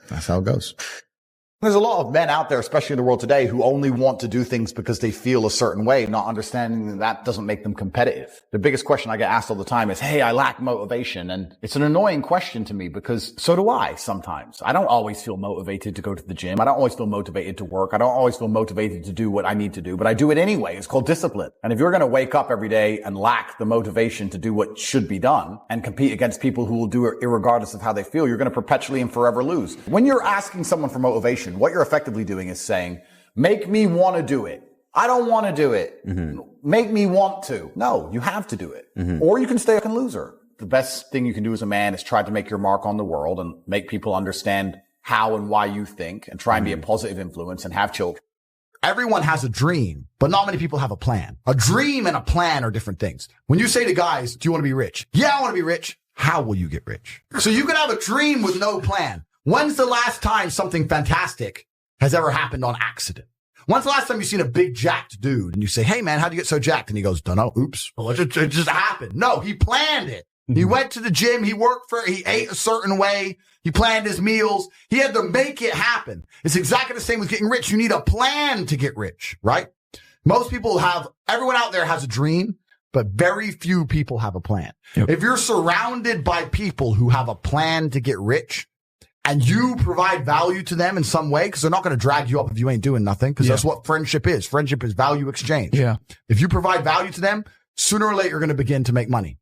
That's how it goes. There's a lot of men out there, especially in the world today, who only want to do things because they feel a certain way, not understanding that doesn't make them competitive. The biggest question I get asked all the time is, hey, I lack motivation. And it's an annoying question to me because so do I sometimes. I don't always feel motivated to go to the gym. I don't always feel motivated to work. I don't always feel motivated to do what I need to do, but I do it anyway. It's called discipline. And if you're going to wake up every day and lack the motivation to do what should be done and compete against people who will do it irregardless of how they feel, you're going to perpetually and forever lose. When you're asking someone for motivation, what you're effectively doing is saying, make me want to do it. I don't want to do it. Make me want to. No, you have to do it. Or you can stay a fucking loser. The best thing you can do as a man is try to make your mark on the world and make people understand how and why you think and try and be a positive influence and have children. Everyone has a dream, but not many people have a plan. A dream and a plan are different things. When you say to guys, do you want to be rich? Yeah, I want to be rich. How will you get rich? So you can have a dream with no plan. When's the last time something fantastic has ever happened on accident? When's the last time you've seen a big jacked dude and you say, hey man, how'd you get so jacked? And he goes, dunno, oops. Well, it just happened. No, he planned it. He went to the gym. He he ate a certain way. He planned his meals. He had to make it happen. It's exactly the same with getting rich. You need a plan to get rich, right? Most people everyone out there has a dream, but very few people have a plan. Yep. If you're surrounded by people who have a plan to get rich, and you provide value to them in some way, because they're not going to drag you up if you ain't doing nothing, because that's what friendship is. Friendship is value exchange. Yeah. If you provide value to them, sooner or later, you're going to begin to make money.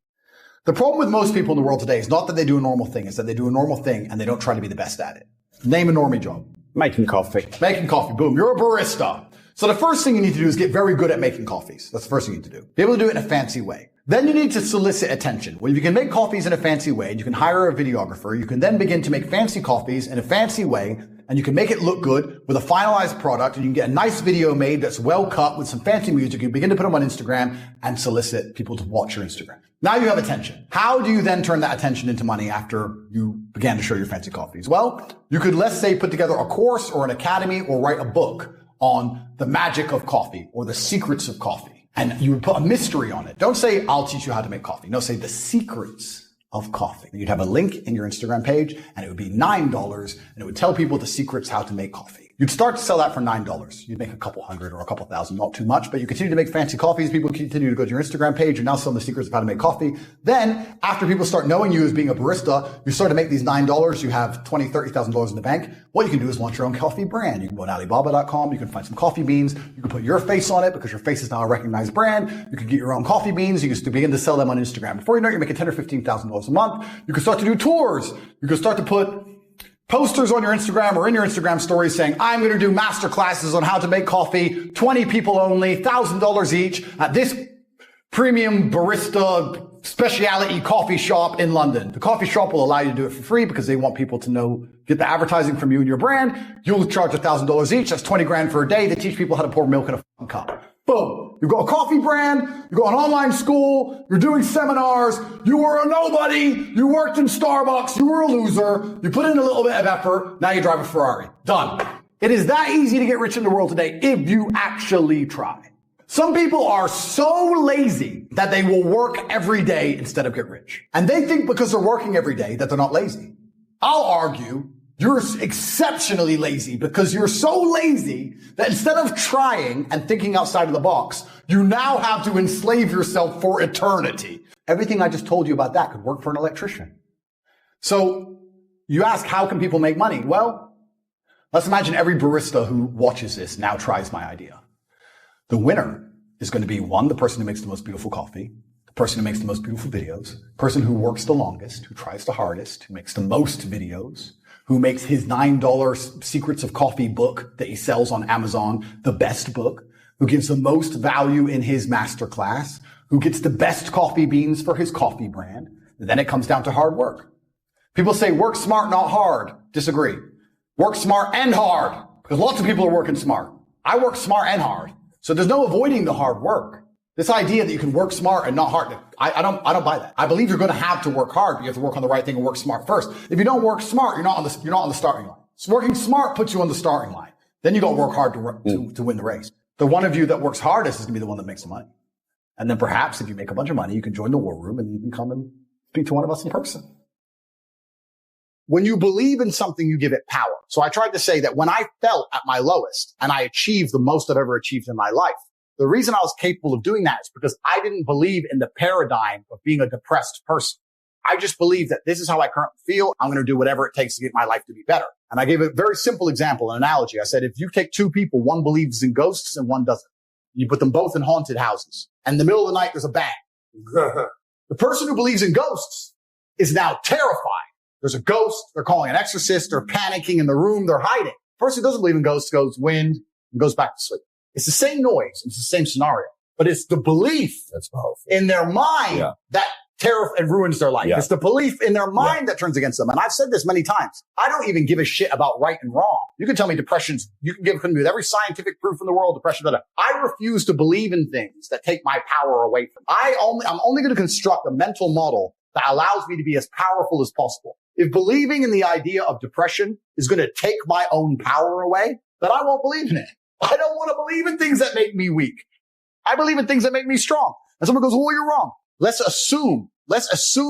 The problem with most people in the world today is not that they do a normal thing, it's that they do a normal thing and they don't try to be the best at it. Name a normie job. Making coffee. Making coffee. Boom. You're a barista. So the first thing you need to do is get very good at making coffees. That's the first thing you need to do. Be able to do it in a fancy way. Then you need to solicit attention. Well, if you can make coffees in a fancy way, you can hire a videographer. You can then begin to make fancy coffees in a fancy way, and you can make it look good with a finalized product, and you can get a nice video made that's well cut with some fancy music. You begin to put them on Instagram and solicit people to watch your Instagram. Now you have attention. How do you then turn that attention into money after you began to show your fancy coffees? Well, you could, let's say, put together a course or an academy or write a book on the magic of coffee or the secrets of coffee. And you would put a mystery on it. Don't say, I'll teach you how to make coffee. No, say the secrets of coffee. You'd have a link in your Instagram page and it would be $9 and it would tell people the secrets how to make coffee. You'd start to sell that for $9. You'd make a couple hundred or a couple thousand, not too much, but you continue to make fancy coffees. People continue to go to your Instagram page. You're now selling the secrets of how to make coffee. Then after people start knowing you as being a barista, you start to make these $9. You have $20,000, $30,000 in the bank. What you can do is launch your own coffee brand. You can go on Alibaba.com. You can find some coffee beans. You can put your face on it because your face is now a recognized brand. You can get your own coffee beans. You can begin to sell them on Instagram. Before you know it, you're making $10,000 or $15,000 a month. You can start to do tours. You can start to put posters on your Instagram or in your Instagram stories saying, I'm going to do master classes on how to make coffee, 20 people only, $1,000 each at this premium barista specialty coffee shop in London. The coffee shop will allow you to do it for free because they want people to know, get the advertising from you and your brand. You'll charge $1,000 each. That's 20 grand for a day. They teach people how to pour milk in a fucking cup. Boom. You've got a coffee brand. You've got an online school. You're doing seminars. You were a nobody. You worked in Starbucks. You were a loser. You put in a little bit of effort. Now you drive a Ferrari. Done. It is that easy to get rich in the world today if you actually try. Some people are so lazy that they will work every day instead of get rich. And they think because they're working every day that they're not lazy. I'll argue you're exceptionally lazy because you're so lazy that instead of trying and thinking outside of the box, you now have to enslave yourself for eternity. Everything I just told you about that could work for an electrician. So you ask, how can people make money? Well, let's imagine every barista who watches this now tries my idea. The winner is going to be one, the person who makes the most beautiful coffee, the person who makes the most beautiful videos, the person who works the longest, who tries the hardest, who makes the most videos, who makes his $9 Secrets of Coffee book that he sells on Amazon the best book, who gives the most value in his masterclass, who gets the best coffee beans for his coffee brand. Then it comes down to hard work. People say work smart, not hard. Disagree. Work smart and hard, because lots of people are working smart. I work smart and hard. So there's no avoiding the hard work. This idea that you can work smart and not hard, I don't buy that. I believe you're going to have to work hard, but you have to work on the right thing and work smart first. If you don't work smart, you're not on the starting line. So working smart puts you on the starting line. Then you got to work hard to win the race. The one of you that works hardest is going to be the one that makes the money. And then perhaps if you make a bunch of money, you can join the war room and you can come and speak to one of us in person. When you believe in something, you give it power. So I tried to say that when I felt at my lowest and I achieved the most I've ever achieved in my life, the reason I was capable of doing that is because I didn't believe in the paradigm of being a depressed person. I just believed that this is how I currently feel. I'm going to do whatever it takes to get my life to be better. And I gave a very simple example, an analogy. I said, if you take two people, one believes in ghosts and one doesn't. You put them both in haunted houses. And in the middle of the night, there's a bang. The person who believes in ghosts is now terrified. There's a ghost. They're calling an exorcist. They're panicking in the room. They're hiding. The person who doesn't believe in ghosts goes wind and goes back to sleep. It's the same noise. It's the same scenario, but it's the belief in their mind that and ruins their life. Yeah. It's the belief in their mind that turns against them. And I've said this many times. I don't even give a shit about right and wrong. You can tell me you can give me with every scientific proof in the world, depression, I refuse to believe in things that take my power away from me. I'm only going to construct a mental model that allows me to be as powerful as possible. If believing in the idea of depression is going to take my own power away, then I won't believe in it. I don't want to believe in things that make me weak. I believe in things that make me strong. And someone goes, well, you're wrong. Let's assume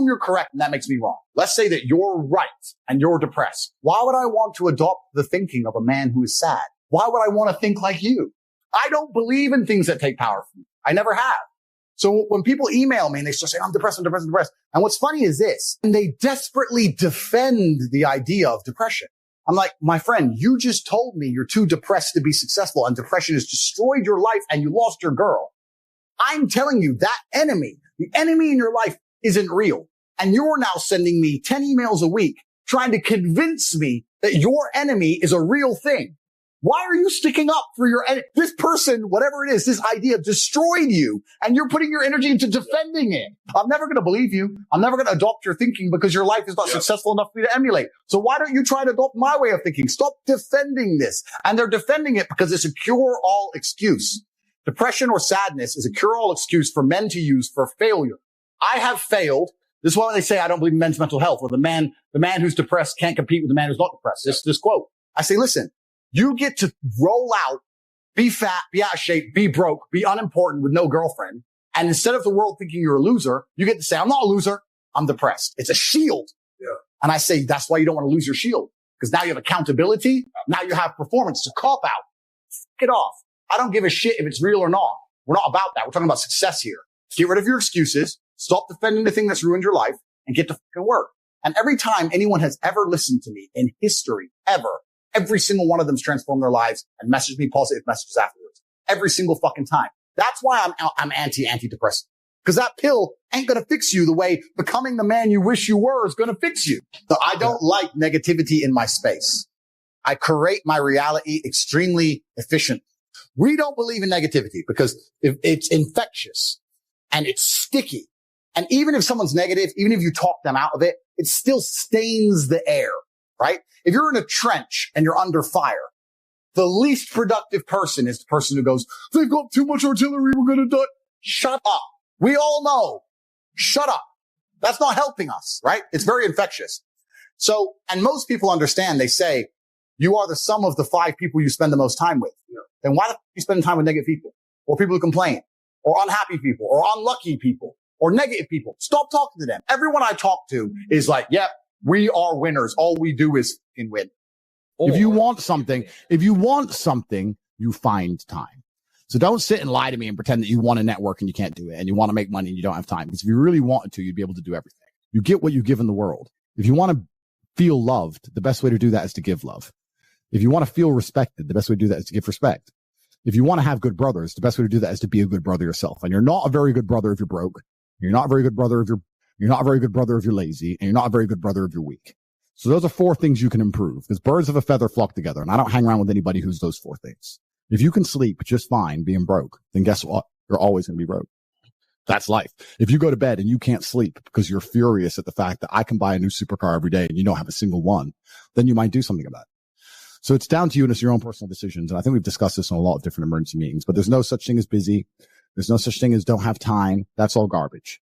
you're correct and that makes me wrong. Let's say that you're right and you're depressed. Why would I want to adopt the thinking of a man who is sad? Why would I want to think like you? I don't believe in things that take power from me. I never have. So when people email me and they start saying, I'm depressed. And what's funny is this, and they desperately defend the idea of depression. I'm like, my friend, you just told me you're too depressed to be successful and depression has destroyed your life and you lost your girl. I'm telling you that the enemy in your life isn't real. And you're now sending me 10 emails a week trying to convince me that your enemy is a real thing. Why are you sticking up for your enemy? This person, whatever it is, this idea destroyed you and you're putting your energy into defending it. I'm never going to believe you. I'm never going to adopt your thinking because your life is not successful enough for me to emulate. So why don't you try to adopt my way of thinking? Stop defending this. And they're defending it because it's a cure-all excuse. Depression or sadness is a cure-all excuse for men to use for failure. I have failed. This is why they say I don't believe in men's mental health, or the man who's depressed can't compete with the man who's not depressed. This quote. I say, listen, you get to roll out, be fat, be out of shape, be broke, be unimportant with no girlfriend. And instead of the world thinking you're a loser, you get to say, I'm not a loser. I'm depressed. It's a shield. Yeah. And I say, that's why you don't want to lose your shield. Because now you have accountability. Now you have performance. It's a cop out. Get off. I don't give a shit if it's real or not. We're not about that. We're talking about success here. Get rid of your excuses. Stop defending the thing that's ruined your life and get to fucking work. And every time anyone has ever listened to me in history, every single one of them's transformed their lives and messaged me positive messages afterwards. Every single fucking time. That's why I'm antidepressant. Because that pill ain't going to fix you the way becoming the man you wish you were is going to fix you. So I don't like negativity in my space. I curate my reality extremely efficient. We don't believe in negativity because it's infectious and it's sticky. And even if someone's negative, even if you talk them out of it, it still stains the air, right? If you're in a trench and you're under fire, the least productive person is the person who goes, they've got too much artillery, we're going to die. Shut up. We all know. Shut up. That's not helping us, right? It's very infectious. So, and most people understand, they say, you are the sum of the 5 people you spend the most time with. Yeah. Then why the fuck are you spending time with negative people or people who complain or unhappy people or unlucky people or negative people? Stop talking to them. Everyone I talk to is like, yep, we are winners. All we do is fucking win. If you want something, you find time. So don't sit and lie to me and pretend that you want to network and you can't do it and you want to make money and you don't have time. Because if you really wanted to, you'd be able to do everything. You get what you give in the world. If you want to feel loved, the best way to do that is to give love. If you want to feel respected, the best way to do that is to give respect. If you want to have good brothers, the best way to do that is to be a good brother yourself. And you're not a very good brother if you're broke. You're not a very good brother if you're not a very good brother if you're lazy, and you're not a very good brother if you're weak. So those are 4 things you can improve, because birds of a feather flock together. And I don't hang around with anybody who's those 4 things. If you can sleep just fine being broke, then guess what? You're always going to be broke. That's life. If you go to bed and you can't sleep because you're furious at the fact that I can buy a new supercar every day and you don't have a single one, then you might do something about it. So it's down to you and it's your own personal decisions. And I think we've discussed this in a lot of different emergency meetings, but there's no such thing as busy. There's no such thing as don't have time. That's all garbage.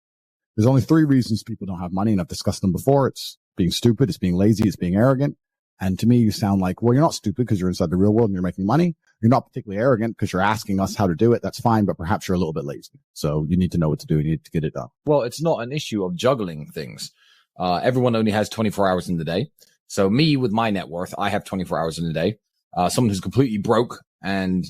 There's only 3 reasons people don't have money, and I've discussed them before. It's being stupid, it's being lazy, it's being arrogant. And to me, you sound like, well, you're not stupid because you're inside the real world and you're making money. You're not particularly arrogant because you're asking us how to do it. That's fine, but perhaps you're a little bit lazy. So you need to know what to do. You need to get it done. Well, it's not an issue of juggling things. Everyone only has 24 hours in the day. So me, with my net worth, I have 24 hours in the day. Someone who's completely broke and,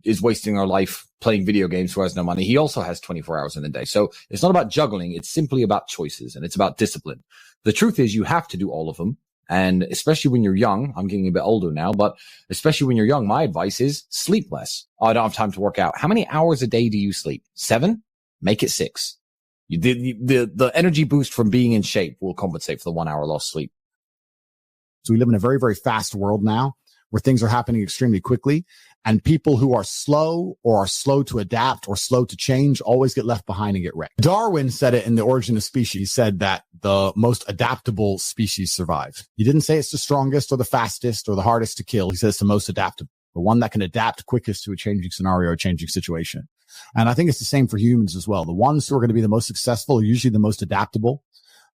is wasting their life playing video games who has no money, he also has 24 hours in the day. So it's not about juggling. It's simply about choices, and it's about discipline. The truth is you have to do all of them. And especially when you're young, I'm getting a bit older now, but especially when you're young, my advice is sleep less. Oh, I don't have time to work out. How many hours a day do you sleep? 7? Make it 6. The energy boost from being in shape will compensate for the 1 hour lost sleep. So we live in a very, very fast world now where things are happening extremely quickly, and people who are slow or are slow to adapt or slow to change always get left behind and get wrecked. Darwin said it in The Origin of Species. He said that the most adaptable species survive. He didn't say it's the strongest or the fastest or the hardest to kill. He says it's the most adaptable, the one that can adapt quickest to a changing scenario or a changing situation. And I think it's the same for humans as well. The ones who are going to be the most successful are usually the most adaptable,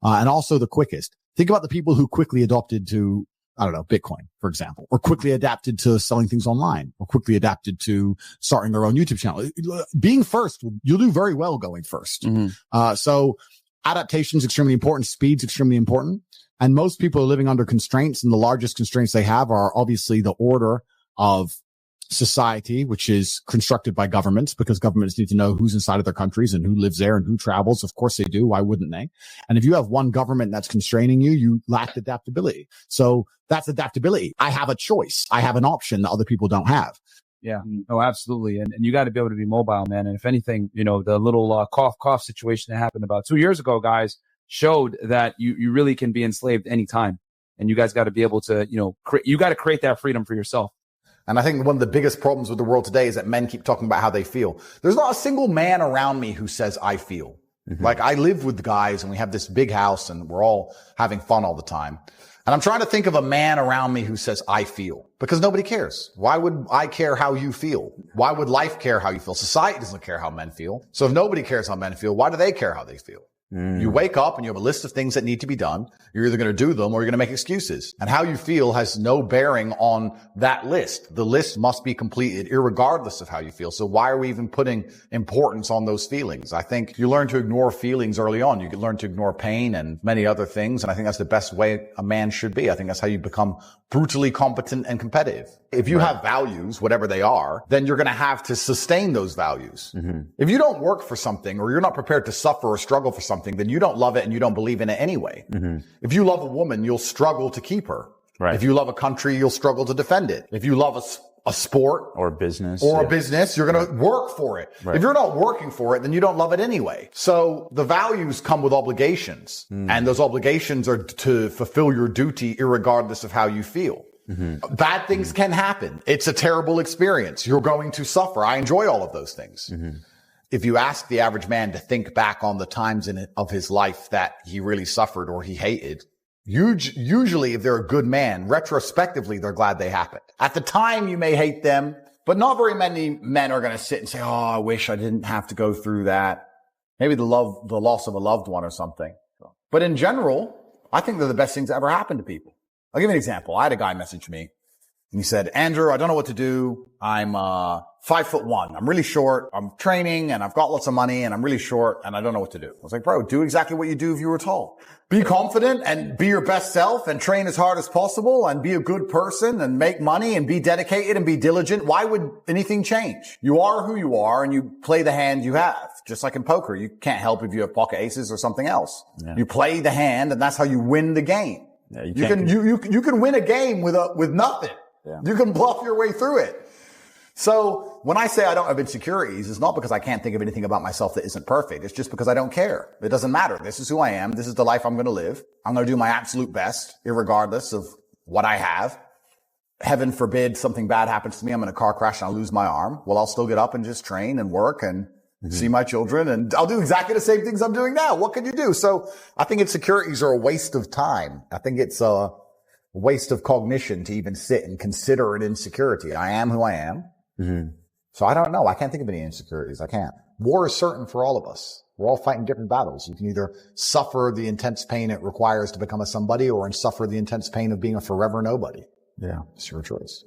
and also the quickest. Think about the people who quickly adopted to, Bitcoin, for example, or quickly adapted to selling things online, or quickly adapted to starting their own YouTube channel. Being first, you'll do very well going first. Mm-hmm. So adaptation is extremely important. Speed's extremely important. And most people are living under constraints, and the largest constraints they have are obviously the order of society, which is constructed by governments, because governments need to know who's inside of their countries and who lives there and who travels. Of course they do. Why wouldn't they? And if you have one government that's constraining you, you lack adaptability. So that's adaptability. I have a choice. I have an option that other people don't have. Yeah, no, absolutely. And you got to be able to be mobile, man. And if anything, the little cough situation that happened about 2 years ago, guys, showed that you really can be enslaved anytime. And you guys got to be able to, you got to create that freedom for yourself. And I think one of the biggest problems with the world today is that men keep talking about how they feel. There's not a single man around me who says, I feel. Mm-hmm. Like, I live with guys and we have this big house and we're all having fun all the time. And I'm trying to think of a man around me who says, I feel, because nobody cares. Why would I care how you feel? Why would life care how you feel? Society doesn't care how men feel. So if nobody cares how men feel, why do they care how they feel? You wake up and you have a list of things that need to be done. You're either going to do them or you're going to make excuses. And how you feel has no bearing on that list. The list must be completed irregardless of how you feel. So why are we even putting importance on those feelings? I think you learn to ignore feelings early on. You can learn to ignore pain and many other things. And I think that's the best way a man should be. I think that's how you become brutally competent and competitive. If you have values, whatever they are, then you're going to have to sustain those values. Mm-hmm. If you don't work for something, or you're not prepared to suffer or struggle for something, then you don't love it and you don't believe in it anyway. Mm-hmm. If you love a woman, you'll struggle to keep her. Right. If you love a country, you'll struggle to defend it. If you love a sport or a business, you're going to work for it. Right. If you're not working for it, then you don't love it anyway. So the values come with obligations, and those obligations are to fulfill your duty irregardless of how you feel. Mm-hmm. Bad things can happen. It's a terrible experience. You're going to suffer. I enjoy all of those things. Mm-hmm. If you ask the average man to think back on the times of his life that he really suffered or he hated, usually if they're a good man, retrospectively, they're glad they happened. At the time, you may hate them, but not very many men are going to sit and say, oh, I wish I didn't have to go through that. Maybe the loss of a loved one or something. But in general, I think they're the best things that ever happened to people. I'll give you an example. I had a guy message me and he said, Andrew, I don't know what to do. I'm 5'1". I'm really short. I'm training and I've got lots of money and I'm really short and I don't know what to do. I was like, bro, do exactly what you do if you were tall. Be confident and be your best self and train as hard as possible and be a good person and make money and be dedicated and be diligent. Why would anything change? You are who you are and you play the hand you have. Just like in poker, you can't help if you have pocket aces or something else. Yeah. You play the hand and that's how you win the game. Yeah, you can win a game with nothing. Yeah. You can bluff your way through it. So when I say I don't have insecurities, it's not because I can't think of anything about myself that isn't perfect. It's just because I don't care. It doesn't matter. This is who I am. This is the life I'm going to live. I'm going to do my absolute best, irregardless of what I have. Heaven forbid something bad happens to me. I'm in a car crash and I lose my arm. Well, I'll still get up and just train and work and see my children, and I'll do exactly the same things I'm doing now. What can you do? So I think insecurities are a waste of time. I think it's a waste of cognition to even sit and consider an insecurity. I am who I am. So I don't know. I can't think of any insecurities. I can't. War is certain for all of us. We're all fighting different battles. You can either suffer the intense pain it requires to become a somebody, or suffer the intense pain of being a forever nobody. Yeah. It's your choice.